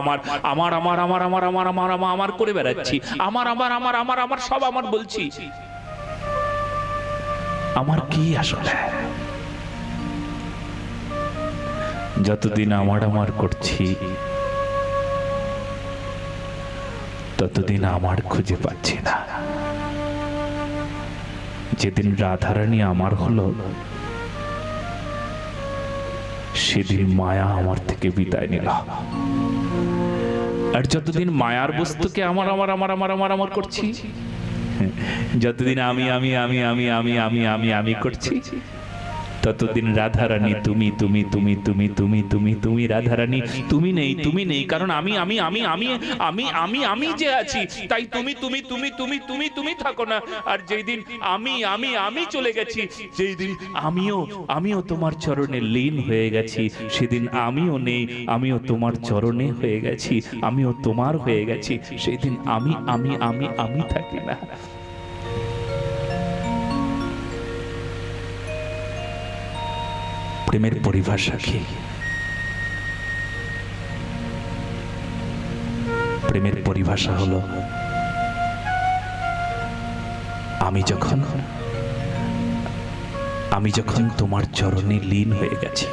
আমার আমার আমার আমার আমার আমার আমার আমার করে বেড়াচ্ছি, আমার আমার আমার আমার আমার সব আমার বলছি। আমার কি আসলে? যতদিন আমার আমার করছি ততদিন আমার খুঁজে পাচ্ছি না। যেদিন রাধারানী আমার হলো সেদিন মায়া আমার থেকে বিদায় নিল। আর যতদিন মায়ার বস্তুকে আমার আমার আমার আমার আমার আমার করছি, যতদিন আমি আমি আমি আমি আমি আমি আমি আমি করছি, ততদিন রাধারানী তুমি তুমি তুমি তুমি তুমি তুমি তুমি রাধারানী তুমি নেই, তুমি নেই। কারণ আমি আমি আমি আমি আমি আমি আমি যে আছি, তাই তুমি তুমি তুমি তুমি তুমি তুমি থাকো না। আর যেই দিন আমি আমি আমি চলে গেছি, যেই দিন আমিও আমিও তোমার চরণে লীন হয়ে গেছি, সেদিন আমিও নেই, আমিও তোমার চরণে হয়ে গেছি, আমিও তোমার হয়ে গেছি, সেই দিন আমি আমি আমি আমি থাকি না। প্রেমের পরিভাষা কি? প্রেমের পরিভাষা হলো আমি যখন তোমার চরণে লীন হয়ে গেছি,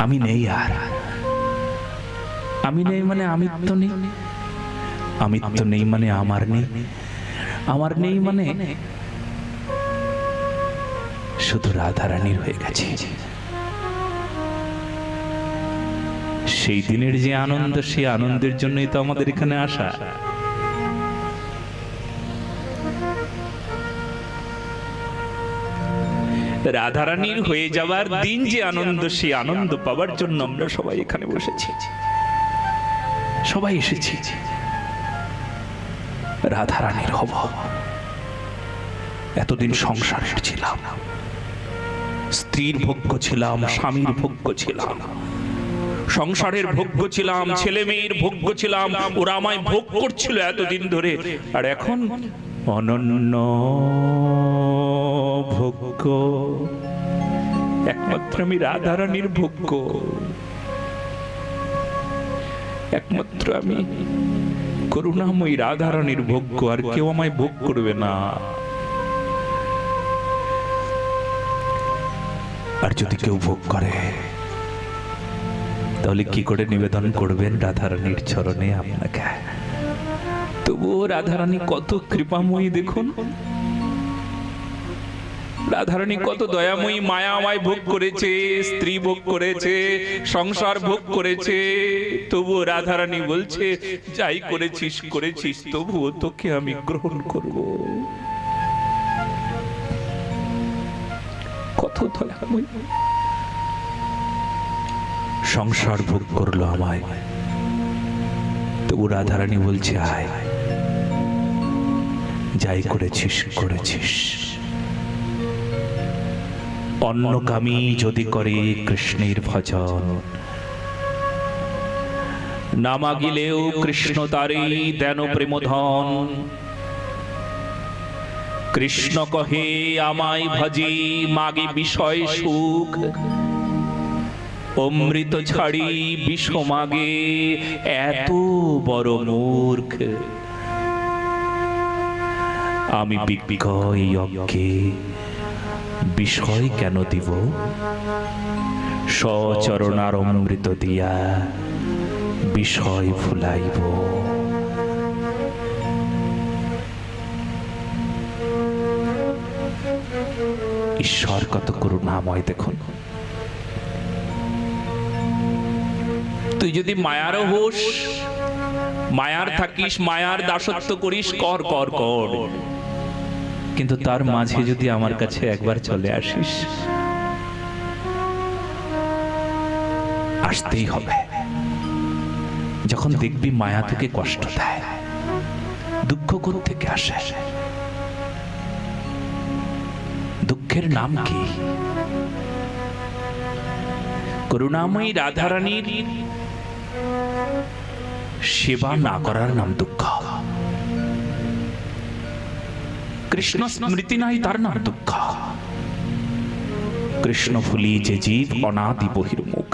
আমি নেই আর। আমি নেই মানে আমিত্ব নেই, আমিত্ব নেই মানে আমার নেই, আমার নেই মানে শুধু রাধারানীর হয়ে গেছে। সেই দিনের যে আনন্দ, সেই আনন্দের জন্যই তো আমাদের এখানে আসা। রাধারানীর হয়ে যাবার দিন যে আনন্দ, সেই আনন্দ পাবার জন্য আমরা সবাই এখানে বসেছি, সবাই এসেছি। রাধারানীর হব। এতদিন সংসারের ছিলাম, স্ত্রীর ভোগ্য ছিলাম, স্বামীর ভোগ্য ছিলাম, সংসারের ভোগ্য ছিলাম, ছেলে মেয়ের ভোগ্য ছিলাম, ওরা আমায় ভোগ করছিল এতদিন ধরে। আর এখন অনন্য ভোগ্য একমাত্র আমি রাধারানীর ভোগ্য, একমাত্র আমি করুণাময়ী রাধারানীর ভোগ্য। আর কেউ আমায় ভোগ করবে না। আর যদি কেউ ভোগ করে তাহলে কি করে নিবেদন করবেন রাধারানীর চরণে আপনাকে? তবুও রাধারানী কত কৃপাময়ী দেখুন, রাধারানী কত দয়াময়ী। মায়া আমায় ভোগ করেছে, স্ত্রী ভোগ করেছে, সংসার ভোগ করেছে, তবুও রাধারানী বলছে যাই করেছিস করেছিস, তবুও তোকে আমি গ্রহণ করব। কত দয়াময়ী। সংসার ভোগ করলো আমায়, তবু রাধারানী বলছে আয়, যাই করেছিস করেছিস। অন্নকামী যদি করে কৃষ্ণের ভজন, না মাগিলেও কৃষ্ণ তারে দেন প্রেমধন। কৃষ্ণ কহে আমায় ভজি, মাগে বিষয় সুখ, অমৃত ছাড়ি বিষ মাগে, এত বড় মূর্খ। আমি বিজ্ঞ এই অজ্ঞে বিষয় কেন দিব, সচরণার অমৃত দিয়া বিষয় ভুলাইব। ঈশ্বর কত করুণাময় দেখুন। তুই যদি মায়ার হোস, মায়ার থাকিস, মায়ার দাসত্ব করিস, কর কর কর, কিন্তু তার মাঝে যদি আমার কাছে একবার চলে আসিস, আসতেই হবে। যখন দেখবি মায়া তোকে কষ্ট দেয়, দুঃখ কোত্থেকে আসে? দুঃখের নাম কি? করুণাময়ী রাধারানীর সেবা না করার নাম দুঃখ। কৃষ্ণ স্মৃতি নাই, তার নাম দুঃখ। কৃষ্ণ ভুলি যে জীব অনাদি বহির্মুখ,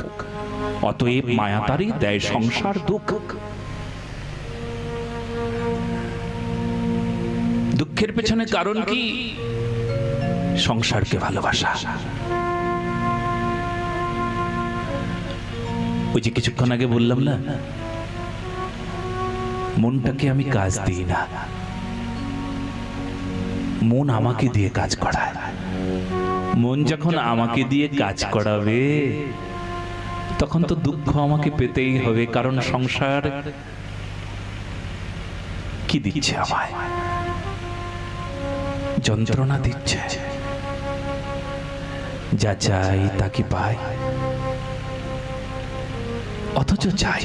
অতএব মায়া তারই দেয় সংসার দুঃখ। দুঃখের পেছনে কারণ কি? সংসারকে ভালোবাসা। ওই যে কিছুক্ষণ আগে বললাম না, মনটাকে আমি কাজ দিই না, মন আমাকে দিয়ে কাজ করায়। মন যখন আমাকে দিয়ে কাজ করাবে তখন তো দুঃখ আমাকে পেতেই হবে, কারণ সংসার কি দিচ্ছে আমায়? যন্ত্রণা দিচ্ছে। যা চাই তা কি পাই? অথচ চাই,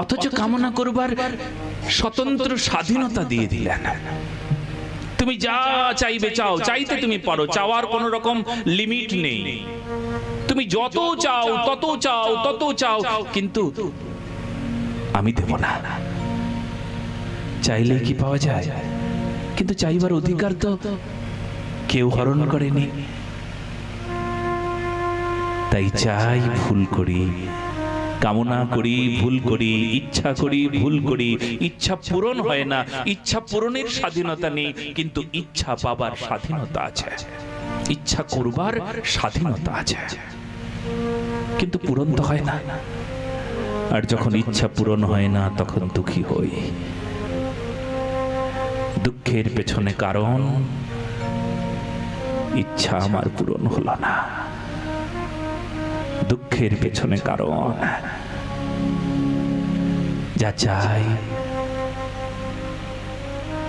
অথচ কামনা করবার স্বতন্ত্র স্বাধীনতা দিয়ে দিলেন। তুমি যা চাইবে চাও, চাইতে তুমি পারো, চাওয়ার কোন রকম লিমিট নেই। তুমি যত চাও তত চাও, তত চাও, কিন্তু আমি দেব না। চাইলে কি পাওয়া যায়? কিন্তু চাইবার অধিকার তো কেউ হরণ করেনি। তাই চাই, ভুল করি, কামনা করি, ভুল করি, ইচ্ছা করি, ভুল করি। ইচ্ছা পূরণ হয় না, ইচ্ছা পূরণের স্বাধীনতা নেই, কিন্তু ইচ্ছা পাবার স্বাধীনতা আছে, ইচ্ছা করবার স্বাধীনতা আছে, কিন্তু পূরণ তো হয় না। আর যখন ইচ্ছা পূরণ হয় না তখন দুঃখী হই। দুঃখের পেছনে কারণ ইচ্ছা আমার পূরণ হলো না। দুঃখের পেছনে কারণ যা চাই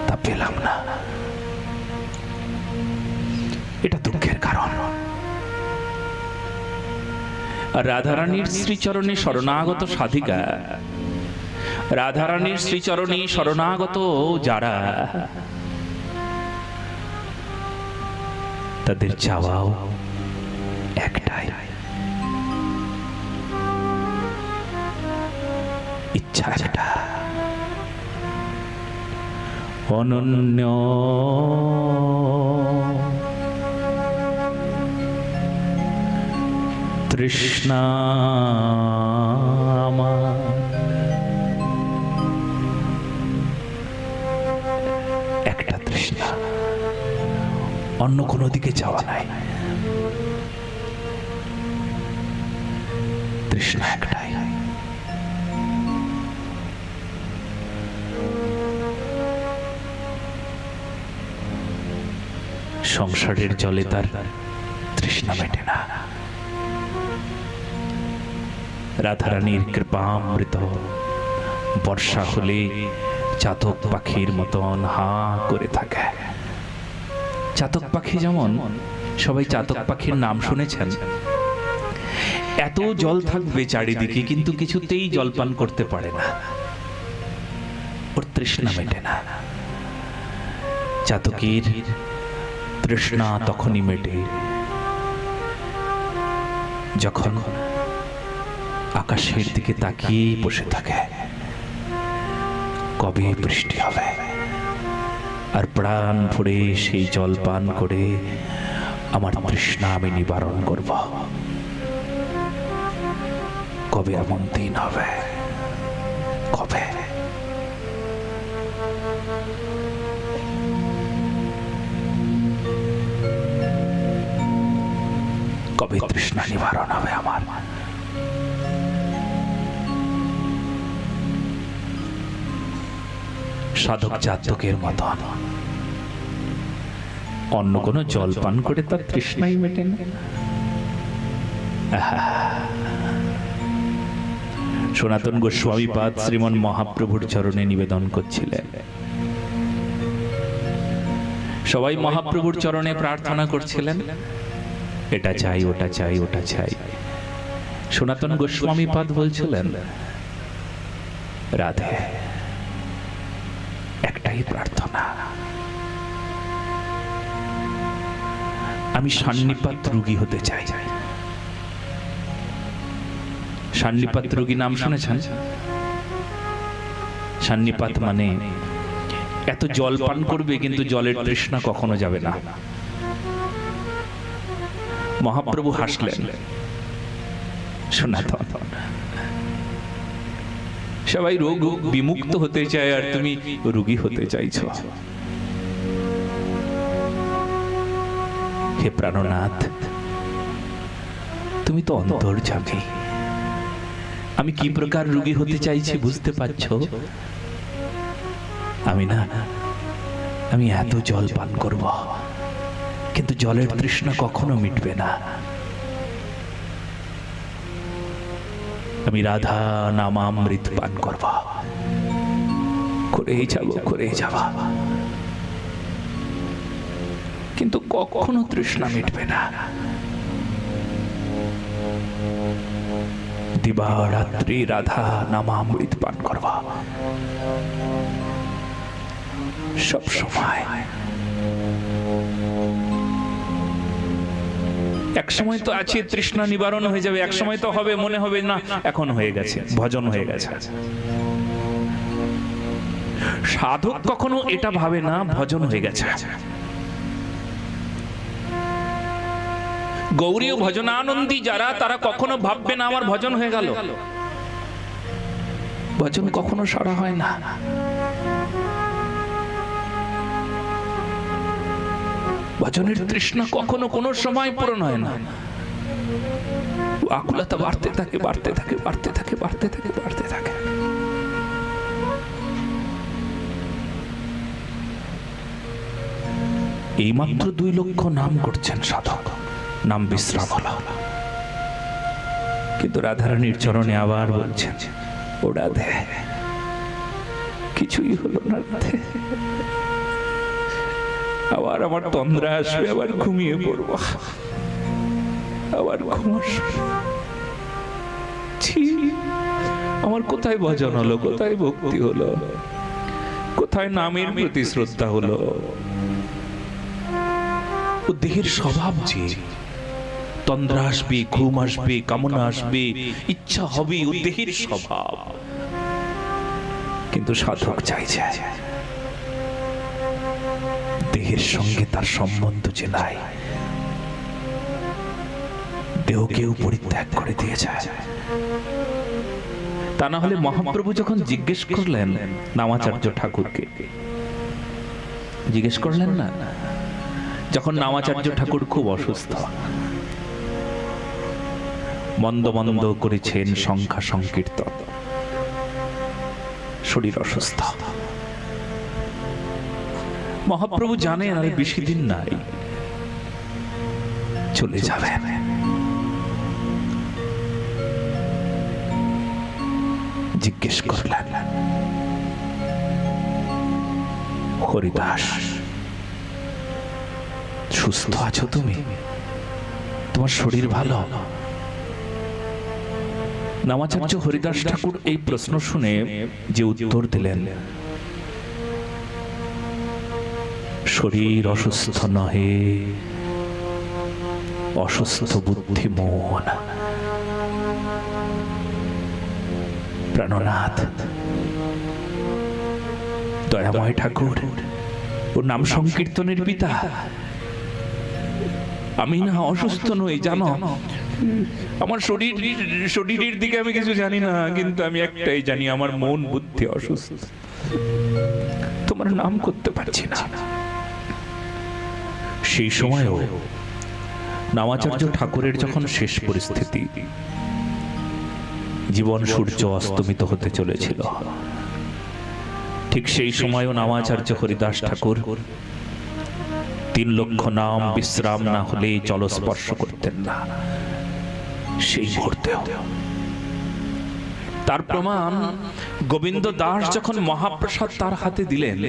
তা পেলাম না, এটা দুঃখের কারণ। আর রাধারানীর শ্রীচরণে শরণাগত সাধিকা, রাধারানীর শ্রীচরণে শরণাগত যারা, তাদের চাওয়াও একটাই, ইচ্ছা একটা, অনন্য তৃষ্ণা আমার। একটা তৃষ্ণা, অন্য কোনো দিকে যাওয়া নাই, তৃষ্ণা একটাই। সংসারের জলে তার তৃষ্ণা মেটে না। রাধারানীর কৃপামৃত বর্ষা হলে চাতক পাখির মতন হা করে থাকে। চাতক পাখি যেমন, সবাই চাতক পাখির নাম শুনেছেন, এত জল থাকবে চারিদিকে কিন্তু কিছুতেই জলপান করতে পারে না, ওর তৃষ্ণা মেটে না। চাতকের তৃষ্ণা তখনই মেটে যখন আকাশের দিকে তাকিয়ে বসে থাকে, কবে বৃষ্টি হবে, আর প্রাণ ভরে সেই জল পান করে আমার তৃষ্ণা আমি নিবারণ করব। কবে এমন দিন হবে? কবে? কবে তৃষ্ণা নিবারণ হবে আমার? সাধক চাতকের মতন অন্য কোনো জল পান করে তার তৃষ্ণাই মেটে না। সনাতন গোস্বামী পাদ শ্রীমন মহাপ্রভুর চরণে নিবেদন করছিলেন। সবাই মহাপ্রভুর চরণে প্রার্থনা করছিলেন, এটা চাই, ওটা চাই, ওটা চাই। সনাতন গোস্বামী পাদ বলছিলেন, রাধে, একটাই প্রার্থনা, আমি সান্নিপাত রোগী হতে চাই। সান্নিপাত রোগী নাম শুনেছেন? সান্নিপাত মানে এত জল পান করবে কিন্তু জলের তৃষ্ণা কখনো যাবে না। মহাপ্রভু হাসলেন। সনাতন, সবাই রোগ বিমুক্ত হতে চায় আর তুমি রোগী হতে চাইছো। হে প্রাণনাথ, তুমি তো অন্তর্যামী। আমি কি প্রকার রোগী হতে চাইছি বুঝতে পারছো? আমি এত জল পান করব কিন্তু জলের তৃষ্ণা কখনো মিটবে না। আমি রাধা নামামৃত পান করব, করেই যাব, কিন্তু কখনো তৃষ্ণা মিটবে না। দিবারাত্রি রাধা নামামৃত পান করব, সব সময়। এক সময় তো আছে তৃষ্ণা নিবারণ হয়ে যাবে, এক সময় তো হবে মনে হবে না এখন হয়ে গেছে, ভজন হয়ে গেছে। সাধক কখনো এটা ভাবে না ভজন হয়ে গেছে। গৌরী ভজনানন্দী যারা, তারা কখনো ভাববে না আমার ভজন হয়ে গেল। ভজন কখনো সারা হয় না। ভজনের তৃষ্ণা কখনো কোনো সময় পূরণ হয় না। আকুলতা বাড়তে থাকে, বাড়তে থাকে, বাড়তে থাকে, বাড়তে থাকে, বাড়তে থাকে। এইমাত্র 2 লক্ষ নাম করছেন সাধক, নাম বিশ্রাম হলো, কিন্তু রাধারানীর চরণে আবার বলছেন, ও রাধে, কিছুই হলো না রাধে, আবার আমার তন্দ্রা আসবে, আবার ঘুমিয়ে পড়বো, আবার ঘুম আসবে। আমার কোথায় ভজন হলো, কোথায় ভক্তি হলো, কোথায় নামের প্রতি শ্রদ্ধা হলো? ও দেহের স্বভাব যে তন্দ্রা আসবে, ঘুম আসবে, কামনা আসবে, ইচ্ছা হবে, ও দেহের স্বভাব। কিন্তু সাধক চাইছে দেহের সঙ্গে তার সম্বন্ধ যে নাই, দেহকেও পরিত্যাগ করে দিয়ে যায়। তা না হলে মহাপ্রভু যখন জিজ্ঞেস করলেন নামাচার্য ঠাকুরকে, জিজ্ঞেস করলেন না, যখন নামাচার্য ঠাকুর খুব অসুস্থ, মন্দ মন্দ করেছেন সংখ্যা সংকীর্তন, শরীর অসুস্থ, মহাপ্রভু জানেন আর বেশি দিন নাই, চলে যাবেন। জিজ্ঞেস করলেন, হরিদাস, সুস্থ আছো তুমি? তোমার শরীর ভালো? নামাচার্য হরিদাস ঠাকুর এই প্রশ্ন শুনে যে উত্তর দিলেন, শরীর অসুস্থ নহে, অসুস্থ বুদ্ধি মন। প্রাণনাথ, দয়াময় ঠাকুর, ওর নাম সংকীর্তনের পিতা। আমি না অসুস্থ নই জানো, আমার শরীরের দিকে আমি কিছু জানি না, কিন্তু আমি একটাই জানি, আমার মন বুদ্ধি অসুস্থ, তোমার নাম করতে পারছি না। সেই সময়ও নামাচার্য ঠাকুরের যখন শেষ পরিস্থিতি, জীবন সূর্য অস্তমিত হতে চলেছিল, ঠিক সেই সময়ও নামাচার্য হরিদাস ঠাকুর 3 লক্ষ নাম বিশ্রাম না হলে জলস্পর্শ করতেন না। সেই মুহূর্তে তার প্রমাণ গোবিন্দ দাস যখন মহাপ্রসাদ তার হাতে দিলেন,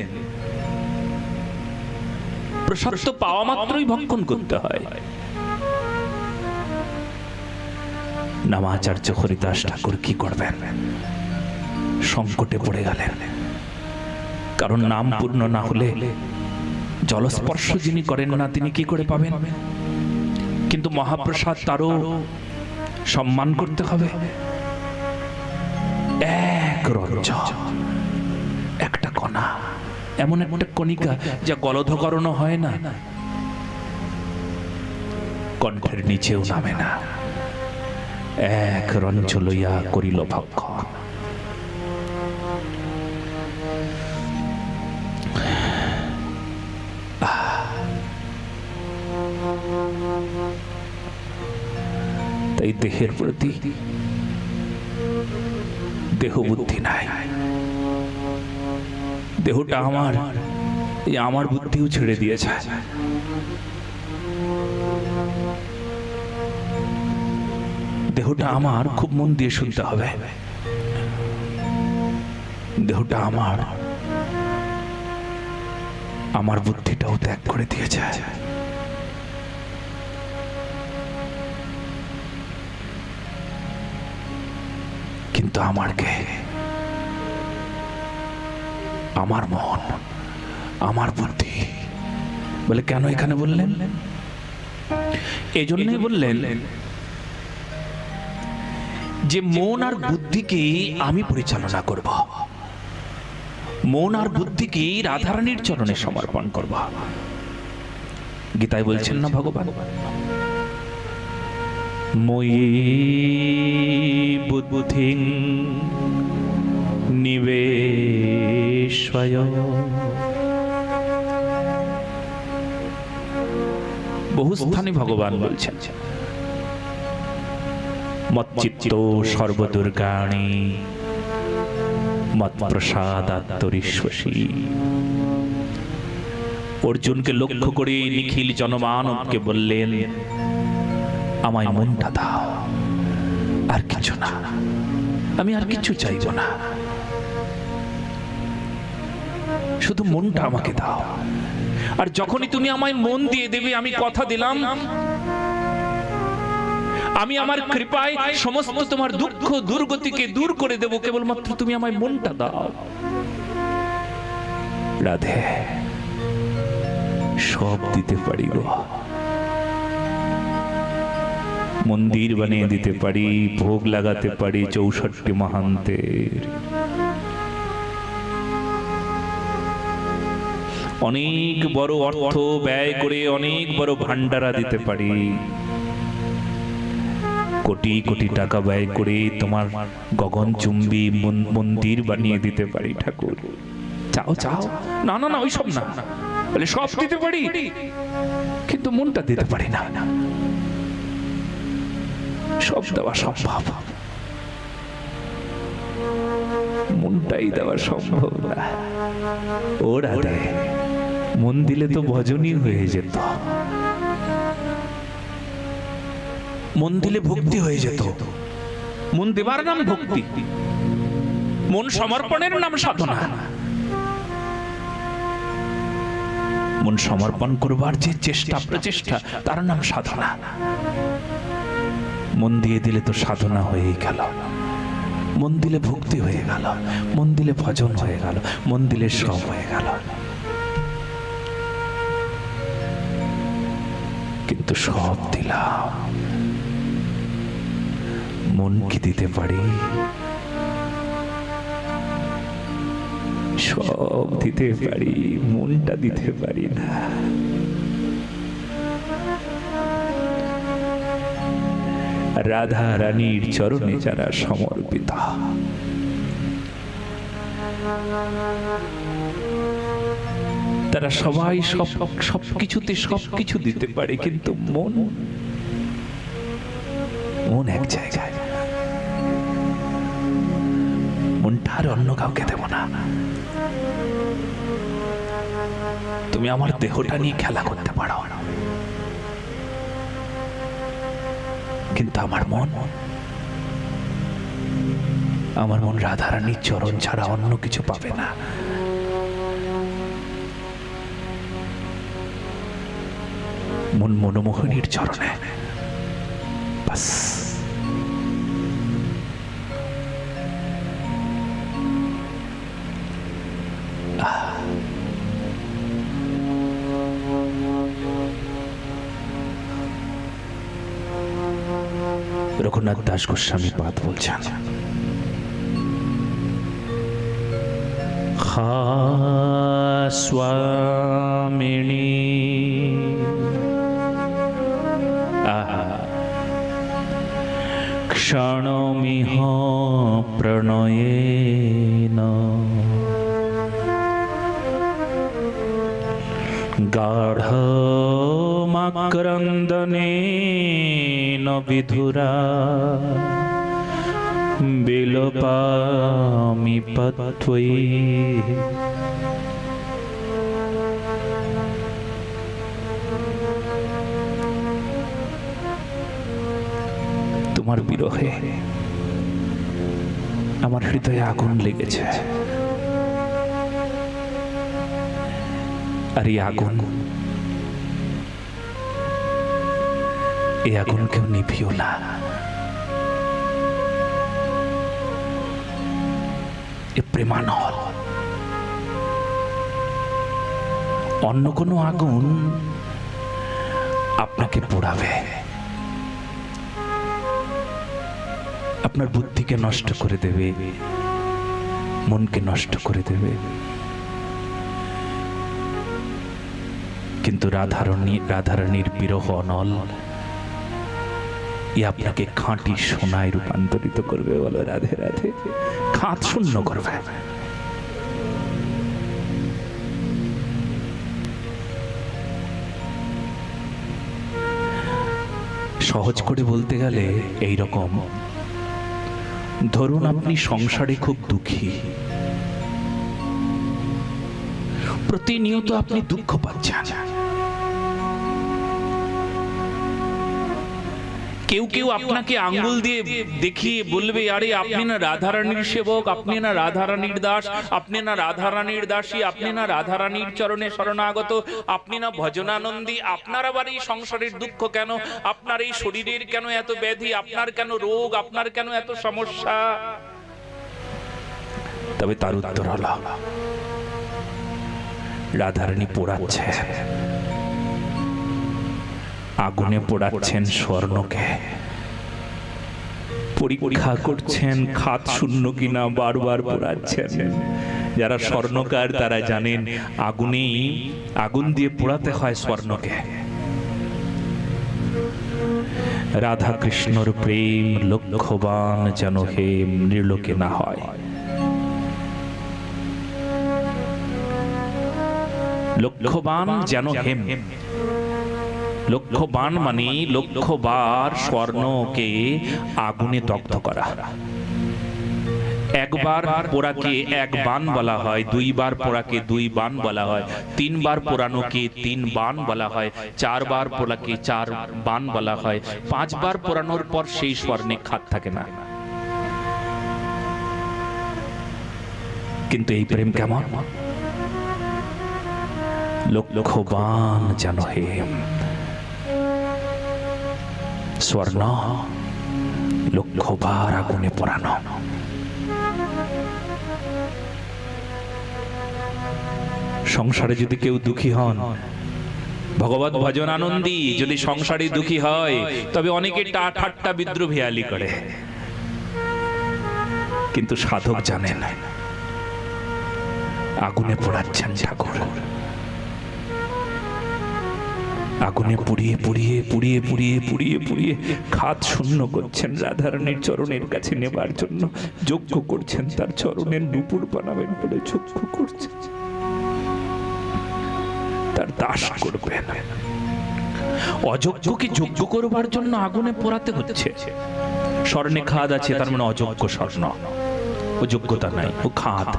প্রসাদ তো পাওয়া মাত্রই ভক্ষণ করতে হয়। নামাচার্য হরিদাস ঠাকুর কি করবেন? সংকটে পড়ে গেলেন। কারণ নাম পূর্ণ না হলে জলস্পর্শ যিনি করেন না তিনি কি করে পাবেন? কিন্তু মহাপ্রসাদ তারও সম্মান করতে হবে। এক রঞ্জ, একটা কণা, এমন একটা কণিকা যা গলধকরণ হয় না, কণ্ঠের নিচেও নামে না, এক রঞ্জ লইয়া করিল ভক্ষণ। তাই দেহের প্রতি দেহ বুদ্ধি নাই। দেহটা আমার, এই আমার বুদ্ধিও ছেড়ে দিয়েছে। দেহটা আমার, খুব মন দিয়ে শুনতে হবে। দেহটা আমার, আমার বুদ্ধিটাও ত্যাগ করে দিয়েছে। কিন্তু আমার কে? আমার মন, আমার বুদ্ধি। বলে কেন এখানে বললেন? এই জন্যই বললেন যে মন আর বুদ্ধিকে আমি পরিচালনা করব, মন আর বুদ্ধিকে রাধারানীর চরণে সমর্পণ করব। গীতায় বলছেন না ভগবান, মই বুদ্ধিং নিবেশয়। বহু স্থানে ভগবান বলছেন মচ্চিত্ত সর্বদুর্গাণি মৎপ্রসাদাত্তরিশ্বসী। অর্জুনকে লক্ষ্য করে নিখিল জনমানবকে বললেন, আমায় মনটা দাও, আর কিছু না, আমি আর কিছু চাইব না, শুধু মনটা আমাকে দাও। আর যখনই তুমি আমায় মন দিয়ে দেবে, আমি কথা দিলাম আমি আমার কৃপায় সমস্ত তোমার দুঃখ দুর্গতিকে দূর করে দেব, কেবলমাত্র তুমি আমায় মনটা দাও। রাধে, সব দিতে পারি গো, মন্দির বানিয়ে দিতে পারি, ভোগ লাগাতে পারি 64 মহান্তের, অনেক বড় অর্থ ব্যয় করে অনেক বড় ভান্ডারা দিতে পারি, কোটি কোটি টাকা ব্যয় করে তোমার গগনচুম্বী মন্দির বানিয়ে দিতে পারি। ঠাকুর চাও চাও, না না না ওইসব না, বলে সব দিতে পারি কিন্তু মনটা দিতে পারি না। সব দেওয়া সম্ভব, মনটাই দেওয়া সম্ভব না। ও রাধে, মন দিলে তো ভজনই হয়ে যেত, মন দিলে ভক্তি হয়ে যেত। মন দেবার নাম ভক্তি, মন সমর্পণের নাম সাধনা। মন সমর্পণ করবার যে চেষ্টা প্রচেষ্টা, তার নাম সাধনা। মন দিয়ে দিলে তো সাধনা হয়েই গেল, মন দিলে ভক্তি হয়ে গেল, মন দিলে ভজন হয়ে গেল, মন দিলে সব হয়ে গেল। কিন্তু সব দিলাম, মন কি দিতে পারি? সব দিতে পারি, মনটা দিতে পারি না। রাধা রানীর চরণে যারা সমর্পিত, তারা সবাই সবকিছুতে সবকিছু দিতে পারে, কিন্তু মন এক জায়গায়। মনটা আর অন্য কাউকে দেব না। তুমি আমার দেহটা নিয়ে খেলা করতে পারো, কিন্তু আমার মন রাধারানীর চরণ ছাড়া অন্য কিছু পাবে না। মন মনমোহনীর চরণে বাস। রঘুনাথ দাস গোস্বামী পাদ বলছেন, স্বামিনী ক্ষণমিহ প্রণয়েন গাঢ়মাক্রন্দনেন বিধুরা বিলোপামি পত্বয়ী। তোমার বিরহে আমার হৃদয়ে আগুন লেগেছে, আর এই আগুন কেউ নিভিও না। এ প্রেমানল, অন্য কোনো আগুন আপনাকে পোড়াবে, আপনার বুদ্ধিকে নষ্ট করে দেবে, মনকে নষ্ট করে দেবে। কিন্তু রাধারানীর বিরহ অনল ই আপনাকে খাঁটি সোনায় রূপান্তরিত করবে। বলো রাধে রাধে। খাঁত শূন্য করবে। সহজ করে বলতে গেলে এই রকম, ধরুন আপনি সংসারে খুব দুঃখী, প্রতিনিয়ত আপনি দুঃখ পাচ্ছেন। কেউ কেউ আপনাকে আঙ্গুল দিয়ে দেখিয়ে বলবে, আরে আপনি না রাধারানীর সেবক, আপনি না রাধারানীর দাস, আপনি না রাধারানীর দাসী, আপনি না রাধারানীর চরণে শরণাগত, আপনি না ভজনানন্দী, আপনার আবার এই সংসারের দুঃখ কেন, আপনার এই শরীরের কেন এত ব্যাধি, আপনার কেন রোগ, আপনার কেন এত সমস্যা? তবে তার উত্তর হলো, রাধারানী পোড়াচ্ছে, আগুনে পোড়াচ্ছেন স্বর্ণকে, পরীক্ষা করছেন খাত শূন্য কিনা, বারবার পোড়াচ্ছেন। যারা স্বর্ণকার তারা জানেন আগুন দিয়ে পোড়াতে হয় স্বর্ণকে। রাধা কৃষ্ণর প্রেম লক্ষ্যবান যেন হেম, নির্লোকে না হয়। লক্ষ্যবান যেন হেম, লক্ষ্যবান মানে লক্ষ্যবার স্বর্ণকে আগুনে দগ্ধ করা। একবার পোড়াকে এক বান বলা হয়, দুইবার পোড়াকে দুই বান বলা হয়, তিনবার পোড়ানোকে তিন বান বলা হয়, চারবার পোড়াকে চার বান বলা হয়, পাঁচবার পোড়ানোর পর সেই স্বর্ণে খাত থাকে না। কিন্তু এই প্রেম কেমন? লক্ষ্যবান যেন হেম, স্বর্ণ লক্ষ্যবার আগুনে পোড়ানো। সংসারে যদি কেউ দুঃখী হন, ভগবত ভজন আনন্দী যদি সংসারে দুঃখী হয়, তবে অনেকে ঠাট্টা বিদ্রুপ হেয়ালি করে। কিন্তু সাধক জানেন আগুনে পোড়াচ্ছেন ঠাকুর, আগুনে পুড়িয়ে পুড়িয়ে পুড়িয়ে পুড়িয়ে পুড়িয়ে পুড়িয়ে খাত শূন্য করছেন। রাধারানীর চরণের কাছে নেবার জন্য যজ্ঞ করছেন, তার চরণের নুপুর বানাবেন বলে যজ্ঞ করছেন, তার দাস করবেন। অযোগ্যকে যোগ্য করবার জন্য আগুনে পোড়াতে হচ্ছে। স্বর্ণে খাদ আছে, তার মানে অযোগ্য স্বর্ণ, ও যোগ্যতা নাই, ও খাদ,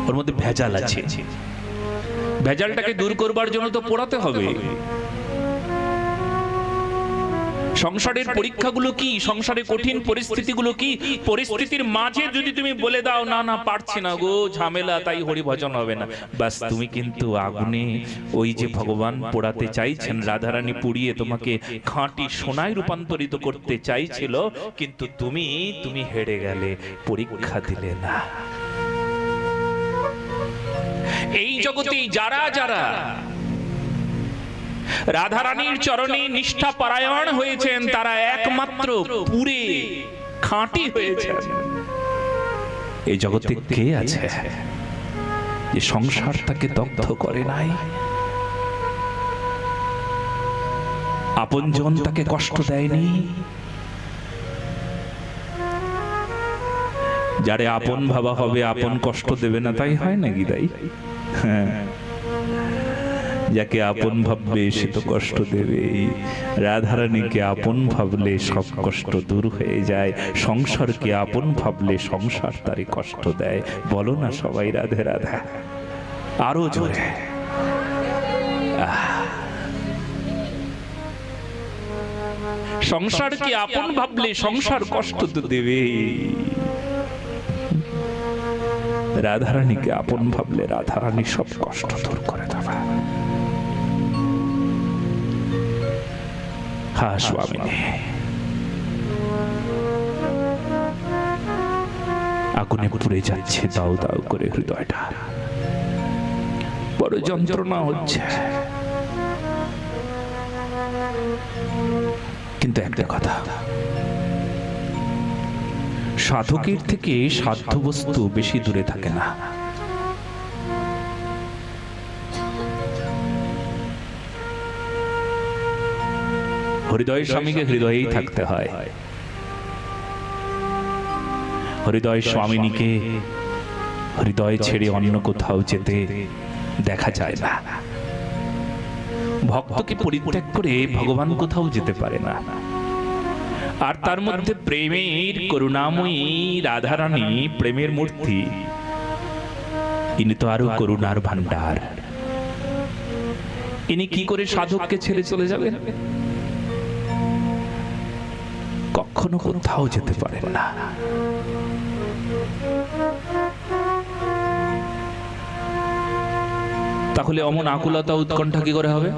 ওর মধ্যে ভেজাল আছে। ভেজালটাকে দূর করবার জন্য তো পোড়াতে হবে। সংসারের পরীক্ষাগুলো কি, সংসারের কঠিন পরিস্থিতিগুলো কি, পরিস্থিতির মাঝে যদি তুমি বলে দাও না না পারছি না গো, ঝামেলা, তাই হরিভজন হবে না, বাস তুমি কিন্তু আগুনে ওই যে ভগবান পোড়াতে চাইছেন, রাধারানী পুড়িয়ে তোমাকে খাঁটি সোনায় রূপান্তরিত করতে চাইছিল, কিন্তু তুমি হেরে গেলে, পরীক্ষা দিলে না। এই জগতে যারা যারা রাধারানীর চরণে নিষ্ঠা পরায়ণ হয়েছেন, তারা একমাত্র পুরে খাঁটি হয়েছেন। এই জগতে কে আছে যে সংসার তাকে দগ্ধ করে নাই? আপনজন তাকে কষ্ট দেয়নি? যারে আপন ভাবা হবে আপন কষ্ট দেবে না, তাই হয় নাকি? তাই হ্যাঁ, যাকে আপন ভাববে সে তো কষ্ট দেবে। রাধারানীকে আপন ভাবলে সব কষ্ট দূর হয়ে যায়, সংসারকে আপন ভাবলে সংসার তারই কষ্ট দেয়। বলো না সবাই রাধে রাধা, আরো জোরে। সংসারকে আপন ভাবলে সংসার কষ্ট তো দেবে, রাধারানীকে আপন ভাবলে রাধারানী সব কষ্ট দূর করে দেবে। হা স্বামিনী, আগুনে পুড়ে যাচ্ছে দাউ দাউ করে হৃদয়টা, বড় যন্ত্রণা হচ্ছে। কিন্তু একটা কথা, সাধকের থেকে সাধ্য বস্তু বেশি দূরে থাকে না। হৃদয় স্বামীকে হৃদয়েই থাকতে হয়, হৃদয় স্বামিনীকে হৃদয় ছেড়ে অন্য কোথাও যেতে দেখা যায় না। ভক্তকে পরিত্যাগ করে ভগবান কোথাও যেতে পারে না। আর তার মধ্যে প্রেমের করুণাময়ী রাধারানী, প্রেমের মূর্তি, ইনি তো আরো করুণার ভান্ডার। ইনি কি করে সাধককে ছেড়ে চলে যাবেন? কখনো কোথাও যেতে পারেন না। তাহলে অমন আকুলতা উৎকণ্ঠা কি করে হবে?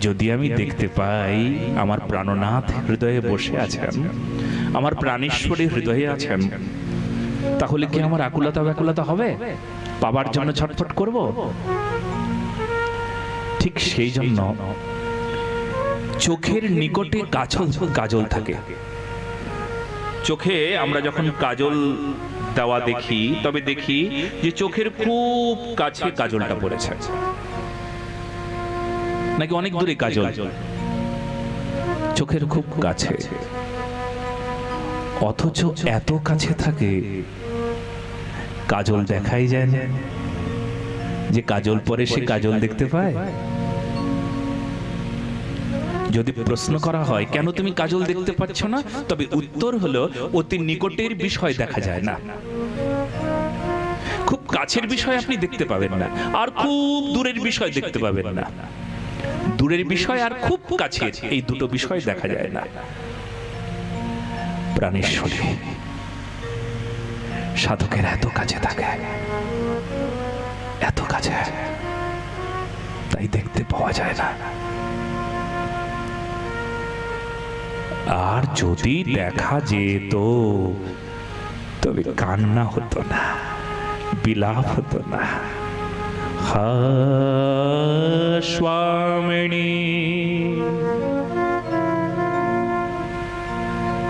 যদি আমি দেখতে পাই আমার প্রাণনাথ হৃদয়ে বসে আছেন, আমার প্রাণেশ্বরী হৃদয়ে আছেন, তাহলে কি আমার আকুলতা ব্যাকুলতা হবে? পাবার জন্য ছটফট করব? ঠিক সেই জন্য চোখের নিকটে কাজল থাকে। চোখে আমরা যখন কাজল দেওয়া দেখি, তবে দেখি যে চোখের খুব কাছে কাজলটা পড়েছে, নাকি অনেক দূরে কাজল? চোখের খুব কাছে, অথচ এত কাছে থাকে কাজল দেখাই যায় না। যে কাজল পরে সে কাজল দেখতে পায়? যদি প্রশ্ন করা হয় কেন তুমি কাজল দেখতে পাচ্ছ না, তবে উত্তর হলো অতি নিকটের বিষয় দেখা যায় না। খুব কাছের বিষয় আপনি দেখতে পাবেন না, আর খুব দূরের বিষয় দেখতে পাবেন না। দূরের বিষয় আর খুব কাছের, এই দুটো বিষয় দেখা যায় না। প্রাণেশ্বরী সাধকের এত কাছে থাকে, এত কাছে, তাই দেখতে পাওয়া যায় না। আর যদি দেখা যেত তবে কান্না হতো না, বিলাপ হতো না। হা স্বামিনী,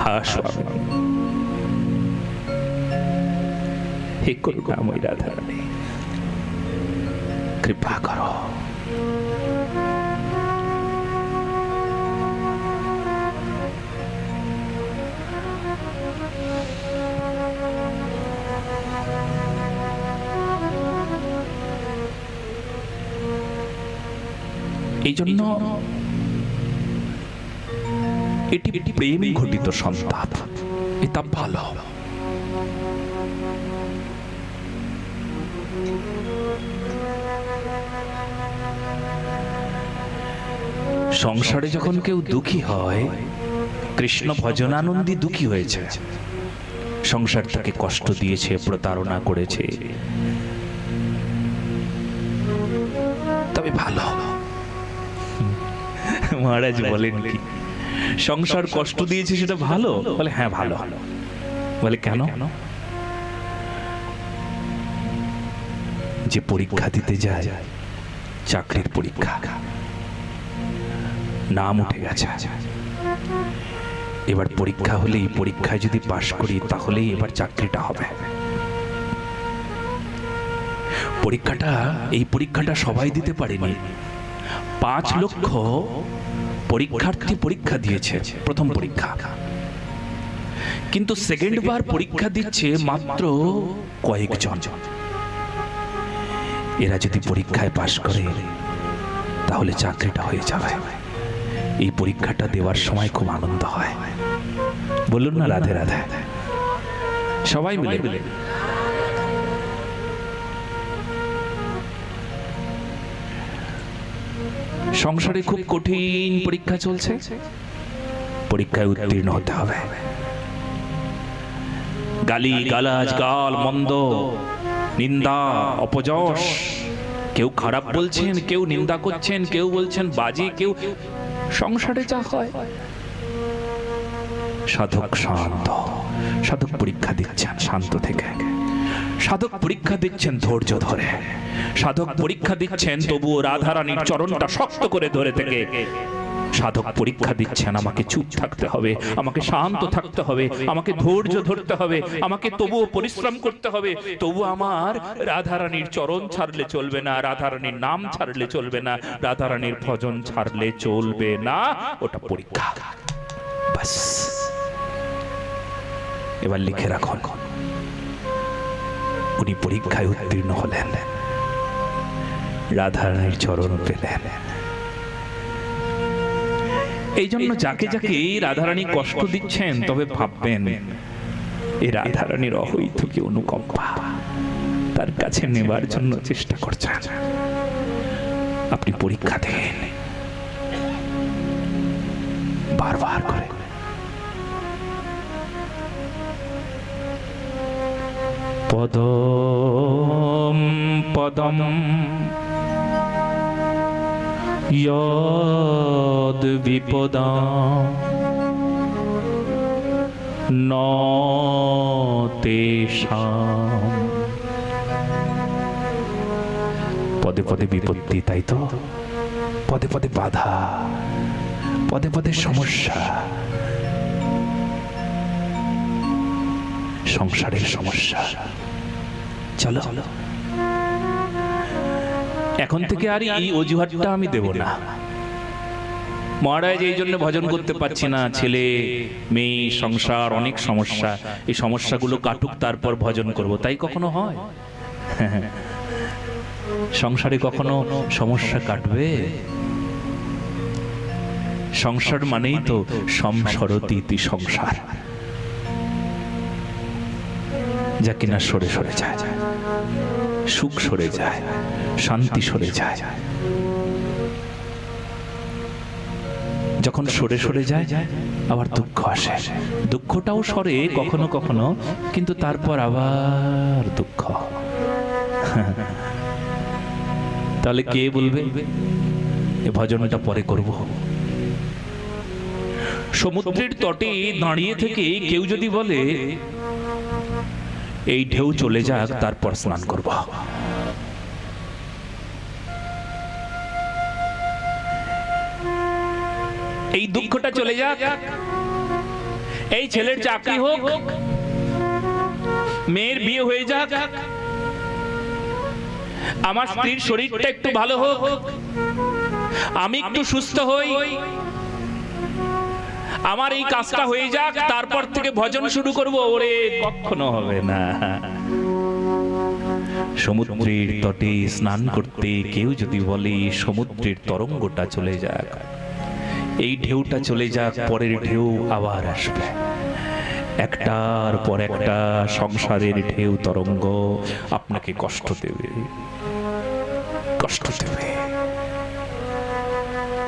হা স্বামিনী, হে করুণাময়ী রাধারানী, কৃপা করো। এই জন্য এটি প্রেম ঘটিত সন্তাপ, এটা ভালো। সংসারে যখন কেউ দুঃখী হয়, কৃষ্ণ ভজনানন্দী দুঃখী হয়েছে, সংসার তাকে কষ্ট দিয়েছে, প্রতারণা করেছে, তবে ভালো। মহারাজ বলেন কি, সংসার কষ্ট দিয়েছে সেটা ভালো? বলে হ্যাঁ ভালো। বলে কেন? যে পরীক্ষা দিতে যায় চাকরির পরীক্ষা, নাম উঠে গেছে। এবার পরীক্ষা হলে এই পরীক্ষায় যদি পাশ করি তাহলেই এবার চাকরিটা হবে। এই পরীক্ষাটা সবাই দিতে পারেনি। 5 লক্ষ পরীক্ষার্থী পরীক্ষা দিয়েছে প্রথম পরীক্ষা, কিন্তু সেকেন্ড বার পরীক্ষা দিচ্ছে মাত্র কয়েকজন। এরা যদি পরীক্ষায় পাশ করে তাহলে চাকরিটা হয়ে যাবে। এই পরীক্ষাটা দেওয়ার সময় খুব আনন্দ হয়, বলুন না রাধে রাধে। সবাই মিলে সংসারে খুব কঠিন পরীক্ষা চলছে, পরীক্ষায় উত্তীর্ণ হতে হবে। গালি গালাজ, গাল মন্দ, নিন্দা অপযশ, কেউ খারাপ বলছেন, কেউ নিন্দা করছেন, কেউ বলছেন বাজে, কেউ সংসারে যা হয়। সাধক শান্ত, সাধক পরীক্ষা দিচ্ছেন শান্ত থেকে, সাধক পরীক্ষা দিচ্ছেন ধৈর্য ধরে, সাধক পরীক্ষা দিচ্ছেন তবুও রাধারানীর চরণটা শক্ত করে ধরে থেকে। সাধক পরীক্ষা দিচ্ছেন আমাকে চুপ থাকতে হবে, আমাকে শান্ত থাকতে হবে, আমাকে ধৈর্য ধরতে হবে, আমাকে তবুও পরিশ্রম করতে হবে, তবু আমার রাধারানীর চরণ ছাড়লে চলবে না, রাধারানীর নাম ছাড়লে চলবে না, রাধারানীর ভজন ছাড়লে চলবে না। ওটা পরীক্ষা। বাস, এবার লিখে রাখুন, উনি পরীক্ষায় উত্তীর্ণ হলেন, রাধারানীর চরণ পেলেন। এই জন্য যাকে যাকে রাধারানী কষ্ট দিচ্ছেন তবে ভাববেন এই রাধারানীর অহৈতুকী অনুকম্পা তার কাছে নেবার জন্য চেষ্টা করছেন। আপনি পরীক্ষা দেন বারবার করে। পদম পদম यद विपदा न तेषाम। पदे पदे विपत्ति, ताई तो पदे पदे बाधा, पदे पदे समस्या, संसारेर समस्या। चलो এখন থেকে আর এই অজুহাতটা আমি দেব না। মহারাজ এই জন্য ভজন করতে পারছি না, ছেলে মেয়ে সংসার অনেক সমস্যা, এই সমস্যাগুলো কাটুক তারপর ভজন করব, তাই কখনো হয়? সংসারে কখনো সমস্যা কাটবে? সংসার মানেই তো সংসরতি সংসার, যা কিনা সরে সরে যায়, সুখ সরে যায়, শান্তি সরে যায়। যখন সরে সরে যায় আবার দুঃখ আসে, দুঃখটাও সরে কখনো কখনো, কিন্তু তারপর আবার দুঃখ। তাহলে কে বলবে এ ভজনটা পরে করব? সমুদ্রের তটে দাঁড়িয়ে থেকে কেউ যদি বলে এই ঢেউ চলে যাক তারপর স্নান করব, এই দুঃখটা চলে যাক, এই ছেলের চাকরি হোক, মেয়ের বিয়ে হয়ে যাক, আমার স্ত্রীর শরীরটা একটু ভালো হোক, আমি একটু সুস্থ হই, আমার এই কাজটা হয়ে যাক, তারপর থেকে ভজন শুরু করব, ওরে কখনো হবে না। সমুদ্রের তটে স্নান করতে কেউ যদি বলে সমুদ্রের তরঙ্গটা চলে যাক, এই ঢেউটা চলে যাক, পরের ঢেউ আবার আসবে, একটার পর একটা সংসারের ঢেউ তরঙ্গ আপনাকে কষ্ট দেবে, কষ্ট দেবে,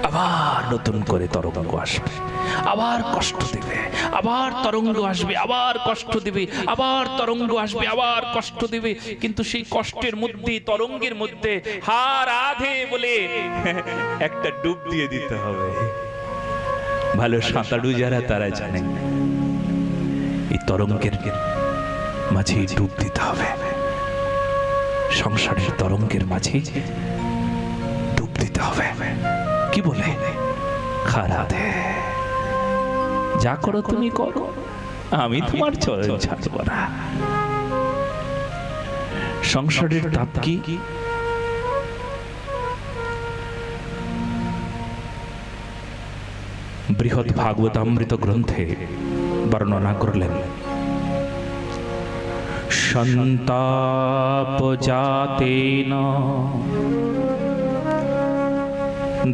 আবার নতুন করে তরঙ্গ আসবে, আবার কষ্ট দেবে, আবার তরঙ্গ আসবে, আবার কষ্ট দেবে, আবার তরঙ্গ আসবে, আবার কষ্ট দেবে। কিন্তু সেই কষ্টের মধ্যে, তরঙ্গের মধ্যে হার আধে বলে একটা ডুব দিয়ে দিতে হবে। ভালো সাঁতারু যারা তারা জানেন এই তরঙ্গের মাঝে ডুব দিতে হবে, সংসারের তরঙ্গের মাঝে যেতে হবে। কি বলে? রাধে, যা করো তুমি করো, আমি তোমার চরণ ছাড়ব না। সংসারের তাপ কি? বৃহৎ ভাগবতামৃত গ্রন্থে বর্ণনা করলেন, সন্তাপজাতেন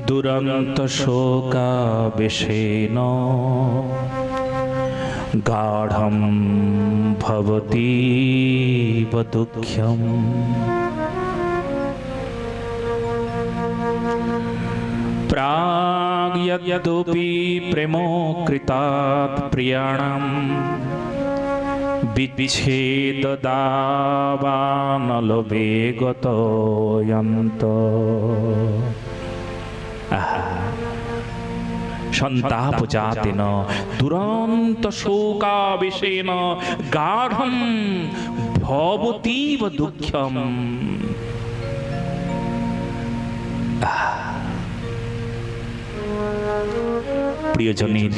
দুরন্ত শোকাবেশেন গাঢ়ম ভবতীব দুঃখ্যম। প্রাগ্যদ্যপি প্রেমো কৃতাৎ প্রিয়াণাম বিচ্ছেদদাবানলবেগতয়ন্ত। সন্তাপজাতেন দুরন্ত শোকাবেশেন গাঢ়ম ভবতীব দুঃখ্যম। প্রিয়জনের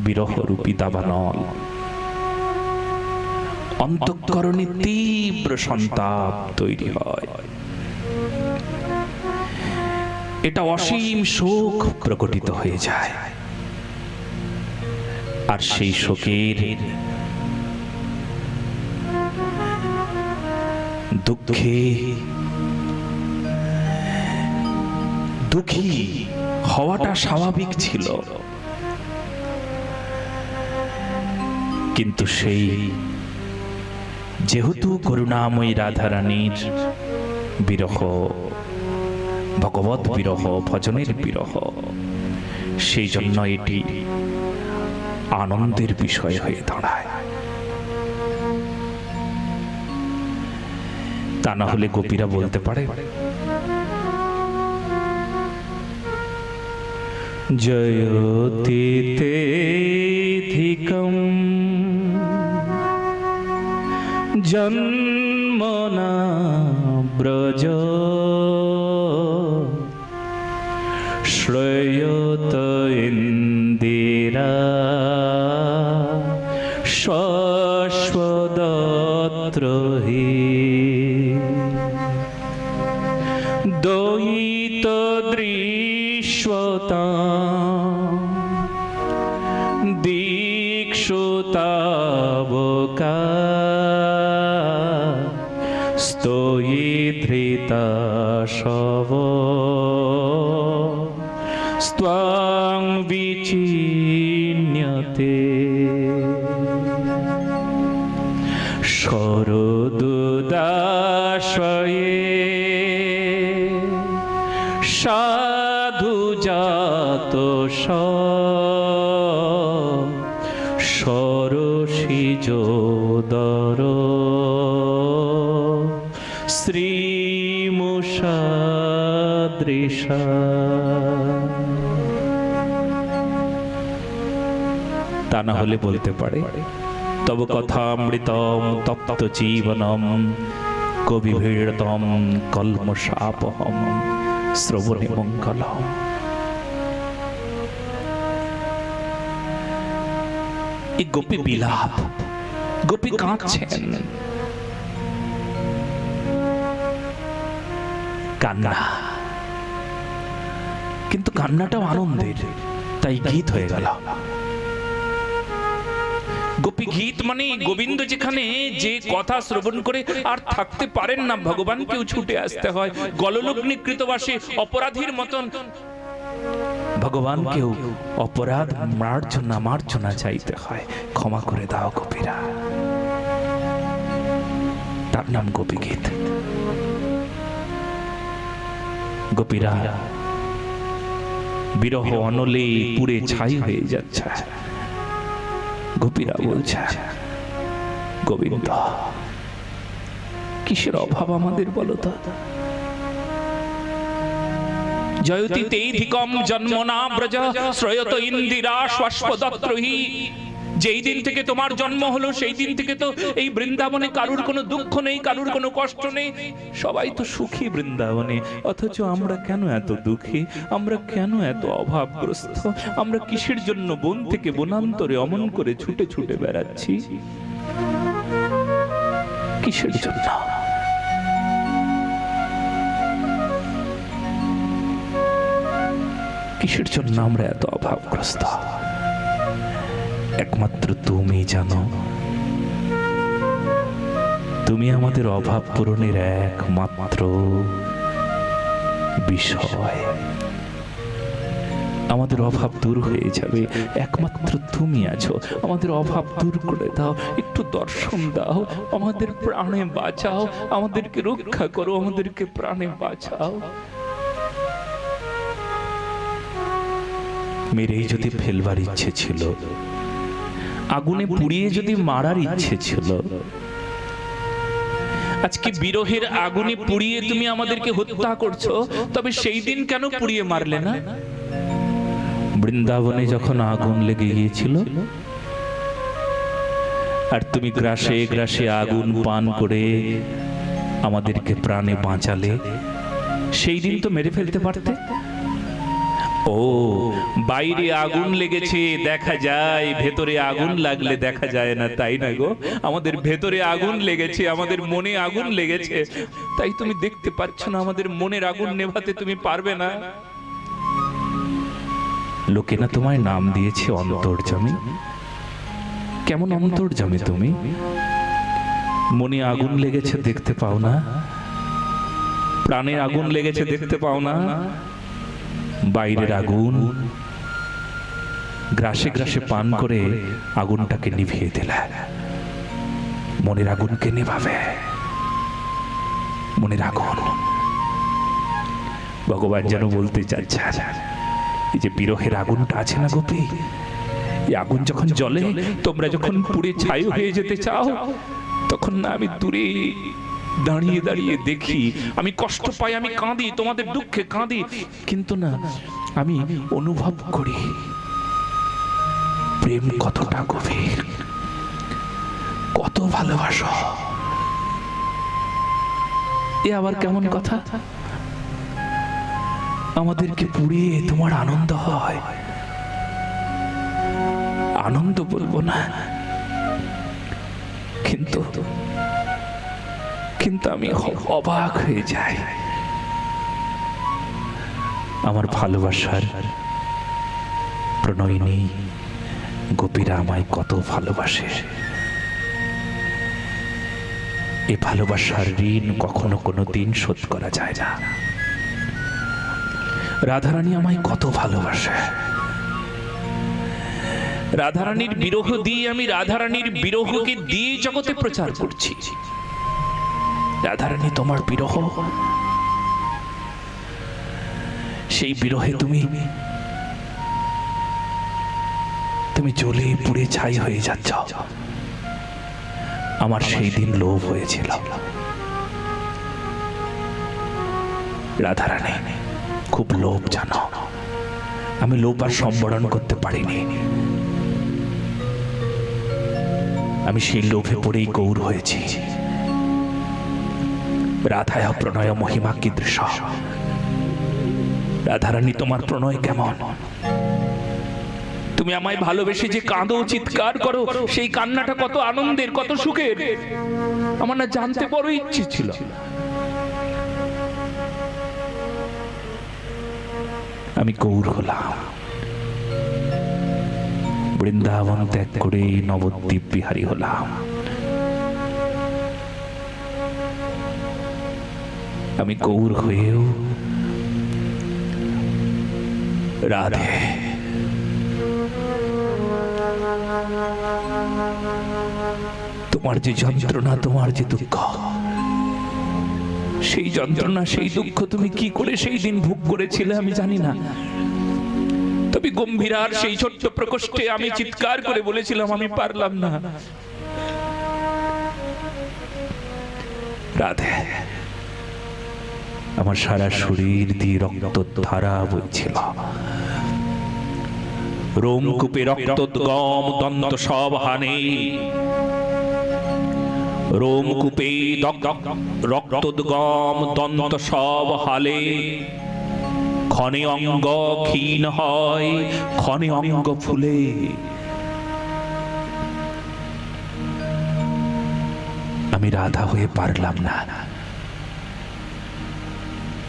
বিরহরূপী দাবানল অন্তঃকরণে তীব্র সন্তাপ তৈরি হয়। এটা অসীম শোক প্রকটিত হয়ে যায়, আর সেই শোকের দুঃখে দুঃখী হওয়াটা স্বাভাবিক ছিল, কিন্তু সেই যেহেতু করুণাময়ী রাধারানীর বিরহ, ভগবত বিরহ, ভজনের বিরহ, সেই জন্য এটি আনন্দের বিষয় হয়ে দাঁড়ায়। তা না হলে গোপীরা বলতে পারে, জয়তিতেধিকম জন্মনা ব্রজ শ্রয়ত ইন্দিরা শশ্বদত্র হি দয়িত দৃশ্যতা দীক্ষুতাবকা স্তয়ী ধৃতা শব স্ত্বাং বিচিন্যতে। শরদুদাশয়ে সাধু জাত সরসিজোদর শ্রীমুষাদৃশা। তা না হলে বলতে পারে, তব কথামৃতম তপ্ত জীবনম কবিভীড়তম কল্মষাপহম শ্রবণে মঙ্গলম। এই গোপী বিলাপ, গোপী কাঁদছেন, কান্না, কিন্তু কান্নাটাও আনন্দের, তাই গীত হয়ে গেল। গোপী গীত মানে গোবিন্দ যেখানে যে কথা শ্রবণ করে আর থাকতে পারেন না, ভগবানকেও ছুটে আসতে হয়, গললগ্নিকৃত বাসে অপরাধীর মতন ভগবানকেও অপরাধ মার্জনা চাইতে হয়, ক্ষমা করে দাও গোপীরা। তার নাম গোপী গীত। গোপীরা বিরহ অনলে পুড়ে ছাই হয়ে যাচ্ছে। গোপীরা বলছে, গোবিন্দ কিসের অভাব আমাদের বলো তো? জয়তি তেধিকম জন্মনা ব্রজ শ্রয়ত ইন্দিরা শশ্বদত্রহি। যেই দিন থেকে তোমার জন্ম হলো সেই দিন থেকে তো এই বৃন্দাবনে কারুর কোনো দুঃখ নেই, কারুর কোনো কষ্ট নেই, সবাই তো সুখী বৃন্দাবনে। অথচ আমরা কেন এত দুঃখী, আমরা কেন এত অভাবগ্রস্ত, আমরা কিসের জন্য বন থেকে বনান্তরে অমন করে ছুটে ছুটে বেড়াচ্ছি? কিসের জন্য? কিসের জন্য আমরা এত অভাবগ্রস্ত? একমাত্র তুমি জানো। তুমি আমাদের অভাব পূরণের একমাত্র বিষয়। আমাদের অভাব দূর হয়ে যাবে, একমাত্র তুমি আছো। আমাদের অভাব দূর করে দাও, একটু দর্শন দাও, আমাদের প্রাণে বাঁচাও, আমাদেরকে রক্ষা করো, আমাদেরকে প্রাণে বাঁচাও। মেরেই যদি ফেলবার ইচ্ছে ছিল, আগুনে পুড়িয়ে যদি মারার ইচ্ছে ছিল, আজকে বিরহের আগুনে পুড়িয়ে তুমি আমাদেরকে হত্যা করছো, তবে সেই দিন কেন পুড়িয়ে মারলে না? বৃন্দাবনে যখন আগুন লেগে গিয়েছিল আর তুমি গ্রাসে গ্রাসে আগুন পান করে আমাদেরকে প্রাণে বাঁচালে, সেই দিন তো মেরে ফেলতে পারতে। ও, বাইরে আগুন লেগেছে দেখা যায়, ভেতরে আগুন লাগলে দেখা যায় না, তাই না গো? আমাদের ভেতরে আগুন লেগেছে, আমাদের মনে আগুন লেগেছে, তাই তুমি দেখতে পাচ্ছ না। আমাদের মনের আগুন নেভাতে তুমি পারবে না। লোকে না তোমায় নাম দিয়েছে অন্তর্যামী। কেমন অন্তর্যামী তুমি? মনে আগুন লেগেছে দেখতে পাও না, প্রাণে আগুন লেগেছে দেখতে পাও না, বাইরের আগুন গ্রাসে গ্রাসে পান করে আগুনটাকে নিভিয়ে দিলে। মনের আগুনকে নেভাবে, মনের আগুন। ভগবান যেন বলতে চাচ্ছে, এই যে বিরহের আগুনটা আছে না গোপী, এই আগুন যখন জ্বলে, তোমরা যখন পুড়ে ছাই হয়ে যেতে চাও, তখন না আমি দূরে দাঁড়িয়ে দাঁড়িয়ে দেখি, আমি কষ্ট পাই, আমি কাঁদি, তোমাদের দুঃখে কাঁদি, কিন্তু না, আমি অনুভব করি প্রেম কতটা গভীর, কত ভালোবাসো। এ আবার কেমন কথা? আমাদেরকে পুড়িয়ে তোমার আনন্দ হয়। আনন্দ বলবো না, কিন্তু কিন্তু আমি অবাক হয়ে যাই। আমার ভালোবাসার প্রণয়িনী গোপীরা আমায় কত ভালোবাসে। এই ভালোবাসার ঋণ কখনো কোনো দিন শোধ করা যায় না। রাধারানী আমায় কত ভালোবাসে। রাধারানীর বিরহ দিয়ে আমি রাধারানীর বিরহকে দিয়ে জগতে প্রচার করছি। রাধারানী তোমার বিরহ, সেই বিরহে তুমি জ্বলে পুড়ে ছাই হয়ে যাচ্ছ। আমার সেই দিন লোভ হয়েছিল। রাধারানী খুব লোভ জানো, আমি লোভ আর সম্বরণ করতে পারিনি। আমি সেই লোভে পড়েই গৌর হয়েছি। রাধায় প্রণয় মহিমা কীদৃশ। রাধারানী তোমার প্রণয় কেমন? তুমি আমায় ভালোবেসে যে কাঁদো, চিৎকার করো, সেই কান্নাটা কত আনন্দের, কত সুখের, আমার না জানতে বড় ইচ্ছে ছিল। আমি গৌর হলাম, বৃন্দাবন ত্যাগ করে নবদ্বীপ বিহারী হলাম। আমি গৌর হয়েও রাধে তোমার যে যন্ত্রণা, তোমার যে দুঃখ, সেই যন্ত্রণা, সেই দুঃখ তুমি কি করে সেই দিন ভোগ করেছিলে আমি জানি না। তবে গম্ভীরার সেই ছোট্ট প্রকোষ্ঠে আমি চিৎকার করে বলেছিলাম, আমি পারলাম না। রাধে, আমার সারা শরীর দিয়ে রক্ত ধারা বইছিল। রোমকূপে রক্তোদ্গম দন্ত সব হানে, রোমকূপে রক্তোদ্গম দন্ত সব হালে, ক্ষণে অঙ্গ ক্ষীণ হয়, ক্ষণে অঙ্গ ফুলে। আমি রাধা হয়ে পারলাম না।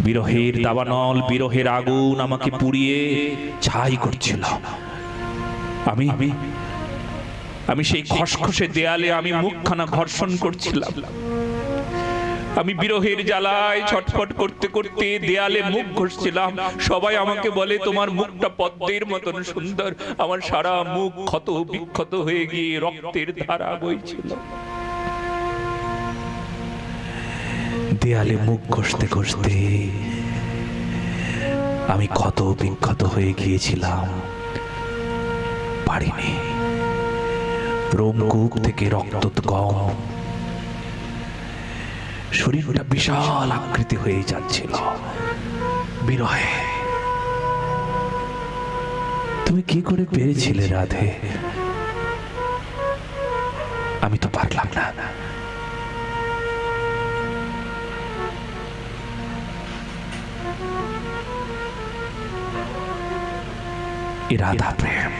বিরহের দাবানল, বিরহের আগুন আমাকে পুড়িয়ে ছাই করছিল। আমি আমি সেই খসখসে দেয়ালে আমি মুখখানা ঘর্ষণ করছিলাম। আমি বিরহের জ্বালায় ছটফট করতে করতে দেয়ালে মুখ ঘষছিলাম। সবাই আমাকে বলে, তোমার মুখটা পদ্মের মতন সুন্দর। আমার সারা মুখ ক্ষত বিক্ষত হয়ে গিয়ে রক্তের ধারা বইছিল। দেয়ালে মুখ ঘষতে ঘষতে আমি ক্ষত বিক্ষত হয়ে গিয়েছিলাম, পারিনি। রোমকূপ থেকে রক্তোদ্গম, শরীরটা বিশাল আকৃতি হয়ে যাচ্ছিল বিরহে। তুমি কি করে পেরেছিলে রাধে? আমি তো পারলাম না। রাধা প্রেম,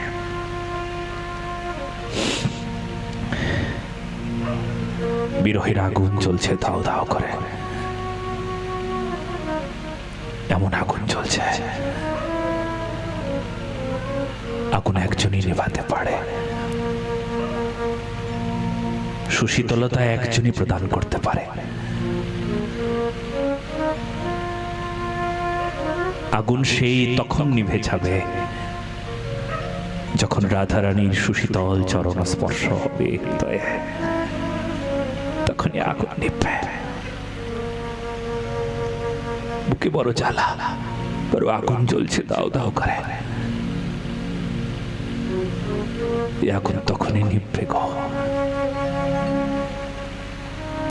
বিরহের আগুন জ্বলছে দাও দাও করে, এমন আগুন জ্বলছে, আগুন একজনই নেভাতে পারে। সুশীতলতা একজনই প্রদান করতে পারে। আগুন সেই তখন নিভে যাবে যখন রাধারানীর সুশীতল চরণ স্পর্শ হবে হৃদয়ে, তখনই আগুন নিভবে। বুকে বড় জ্বালা, বড় আগুন জ্বলছে দাও দাও করে। এই আগুন তখনই নিভবে গো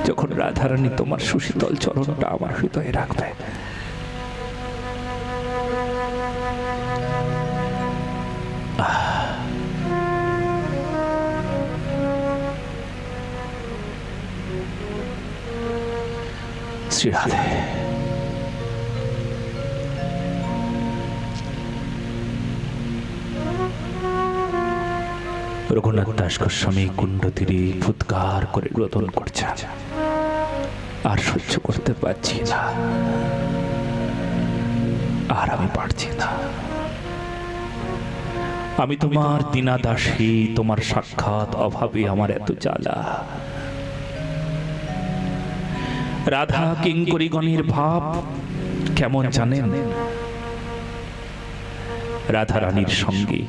যখন রাধারানী তোমার সুশীতল চরণটা আমার হৃদয়ে রাখবে। শ্রী রাধে, রঘুনাথ দাস গোস্বামী কুণ্ড তীরে ফুৎকার করে রোদন করছে। আর সহ্য করতে পারছি না, আর আমি পারছি না। আমি তোমার দীনা দাসী, তোমার সাক্ষাৎ অভাবে আমার এত জ্বালা। রাধা কিঙ্করীগণের ভাব কেমন জানেন? রাধা রানীর সঙ্গে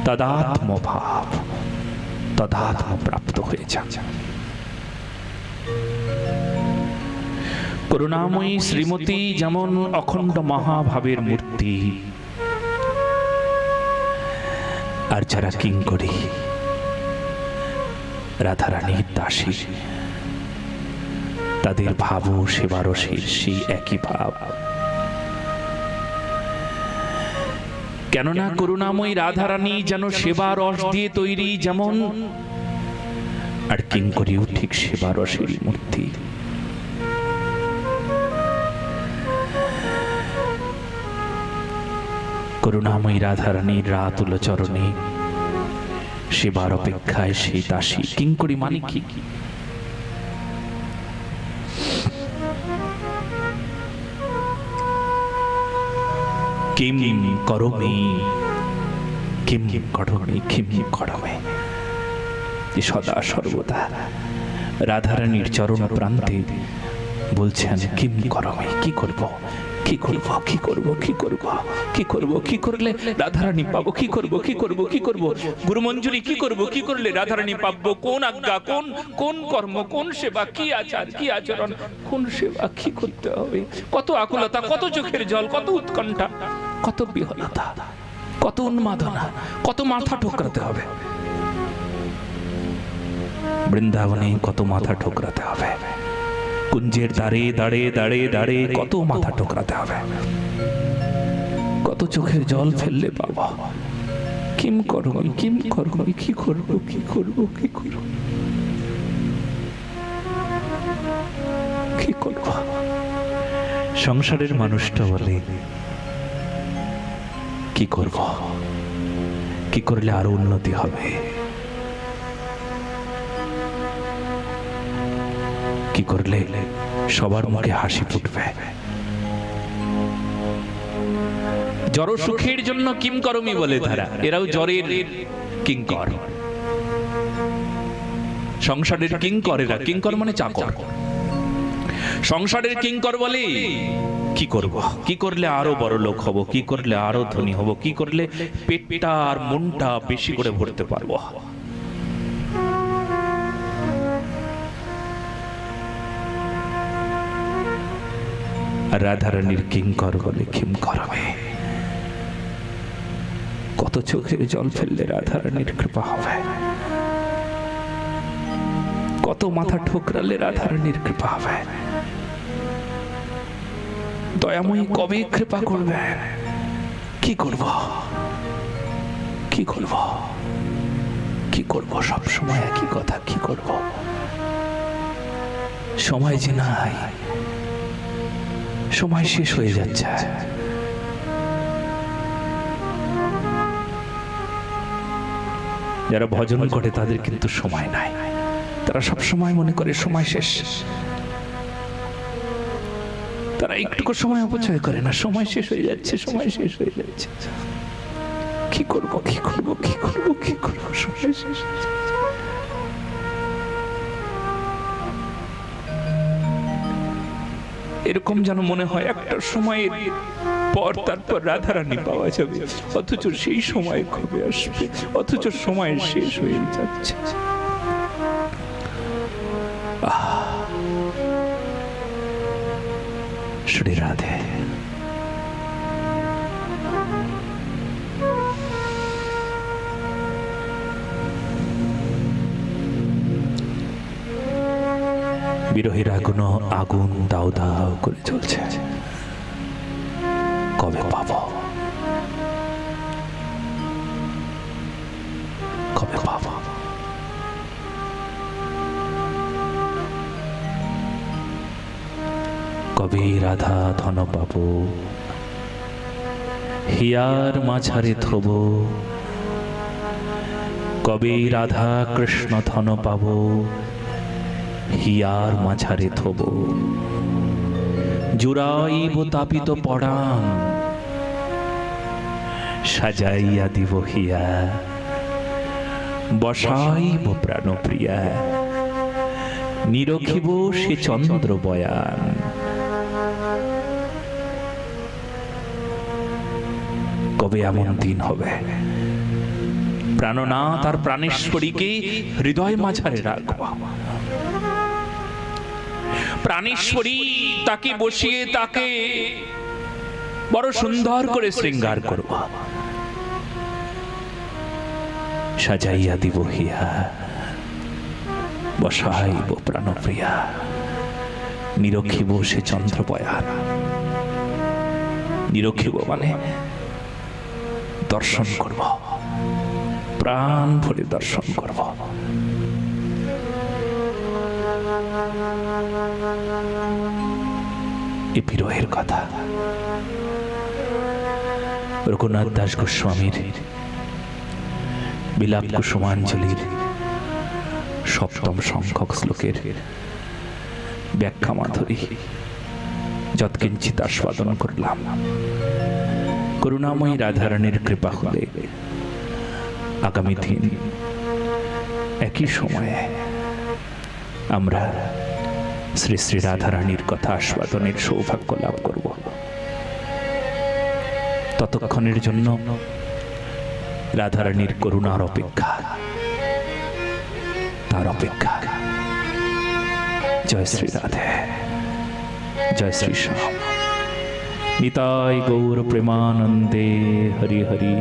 তদাত্ম ভাব, তদাত্ম প্রাপ্ত হয়ে যান। করুণাময়ী শ্রীমতী যেমন অখণ্ড মহাভাবের মূর্তি, আর যারা কিঙ্করী রাধারানীর দাসী, তাদের ভাব সেবারসের সেই একই ভাব। কেননা করুণাময়ী রাধারানী যেন সেবা রস দিয়ে তৈরি যেমন, আর কিঙ্করীও ঠিক সেবা রসের মূর্তি। করুণাময়ী রাধারানীর রাতুল চরণে সেবার অপেক্ষায় সেই দাসী কিঙ্করী মানে কি? কিম করমি, কিম করমি, কিম করমে। সদা সর্বদা রাধারানীর চরণ প্রান্তে বলছেন কিম করমে, কি করব, কি করব, কি করব, কি করব, কি করব, কি করলে রাধারানী পাবো, কি করব, কি করব, কি করব, গুরুমঞ্জুরি কি করব, কি করলে রাধারানী পাবো, কোন আজ্ঞা, কোন কোন কর্ম, কোন সেবা, কি আচার, কি আচরণ, কোন সেবা, কি করতে হবে। কত আকুলতা, কত চোখের জল, কত উৎকণ্ঠা, কত বিহলতা, কত উন্মাদনা, কত মাথা ঠোকরাতে হবে। বৃন্দাবনে কত মাথা ঠোকরাতে হবে, কুঞ্জের দ্বারে দাঁড়ে দাঁড়ে দাঁড়ে কত মাথা ঠোকরাতে হবে, কত চোখের জল ফেললে বাবা, কিম করবি, কিম করবি, কি করব, কি করব, কি করব, কি করব। সংসারের মানুষটা বলে কি করব, কি করলে আরো উন্নতি হবে, কি করলে সবার মুখে হাসি ফুটবে। জড় সুখের জন্য কিংকরমি বলে তারা, এরাও জ্বরের কিংকর। সংসারের কিংকর এরা, কিংকর মানে চাকর। সংসারের কিংকর বলে কি করব, কি করলে আরো বড় লোক হব, কি করলে আরো ধনী হব, কি করলে পেটটা আর মনটা বেশি করে ভরতে পারবো। রাধারানীর কিংকর বলে কিম করবে। কত চোখের জল ফেললে রাধারানীর কৃপা হবে, কত মাথা ঠোকরালে রাধারানীর কৃপা হবে। দয়াময়ী কবে কৃপা করবে, কি করব, কি করব, কি করব, সব সময় একই কথা, কি করব। সময় যে নাই, সময় শেষ হয়ে যাচ্ছে। যারা ভজন করে তাদের কিন্তু সময় নাই, তারা সব সময় মনে করে সময় শেষ। তারা একটুকু সময় অপচয় করে না, সময় শেষ হয়ে যাচ্ছে, সময় শেষ হয়ে যাচ্ছে, কি করব, কি করব, কি করব, কি করব, সময় শেষ হয়ে যাচ্ছে। এরকম যেন মনে হয় একটা সময়ের পর তারপর রাধারানী পাওয়া যাবে, অথচ সেই সময় কবে আসবে, অথচ সময় শেষ হয়ে যাচ্ছে। শ্রী রাধে। বিরহের আগুন দাউ দাউ করে চলছে, কবে পাবো, কবে পাবো। কবে রাধা ধন পাবো, হিয়ার মাঝারে থব, কবে রাধা কৃষ্ণ ধন পাবো, হিয়ার মাঝারে থব। জুড়াইব তাপিত পড়ান, সাজাইয়া দিব হিয়া, বসাইব প্রাণপ্রিয়া, নিরখিব সে চন্দ্র বয়ান। কবে এমন দিন হবে প্রাণনাথ আর প্রাণেশ্বরীকে হৃদয় মাঝারে রাখবো, প্রাণেশ্বরী তাকে বসিয়ে তাকে বড় সুন্দর করে শৃঙ্গার করব, সাজাইয়া দিব হিয়া, বসাইব প্রাণপ্রিয়া, নিরখিব সে চন্দ্রবয়ান। নিরখিব মানে দর্শন করব, প্রাণ ভরে দর্শন করব। এই বিরহের কথা রঘুনাথ দাস গোস্বামীর বিলাপ কুসুমাঞ্জলির সপ্তম সংখ্যক শ্লোকের ব্যাখ্যা মাধুরী যৎকিঞ্চিত আস্বাদন করলাম। করুণাময়ী রাধারানীর কৃপা হলে আগামী দিন একই সময়ে আমরা শ্রী শ্রী রাধারানীর কথা আস্বাদনের সৌভাগ্য লাভ করব। ততক্ষণের জন্য রাধারানীর করুণার অপেক্ষা, তার অপেক্ষা। জয় শ্রী রাধে, জয় শ্রী শ্যাম। নিতাই গৌর প্রেমানন্দে। হরি হরি।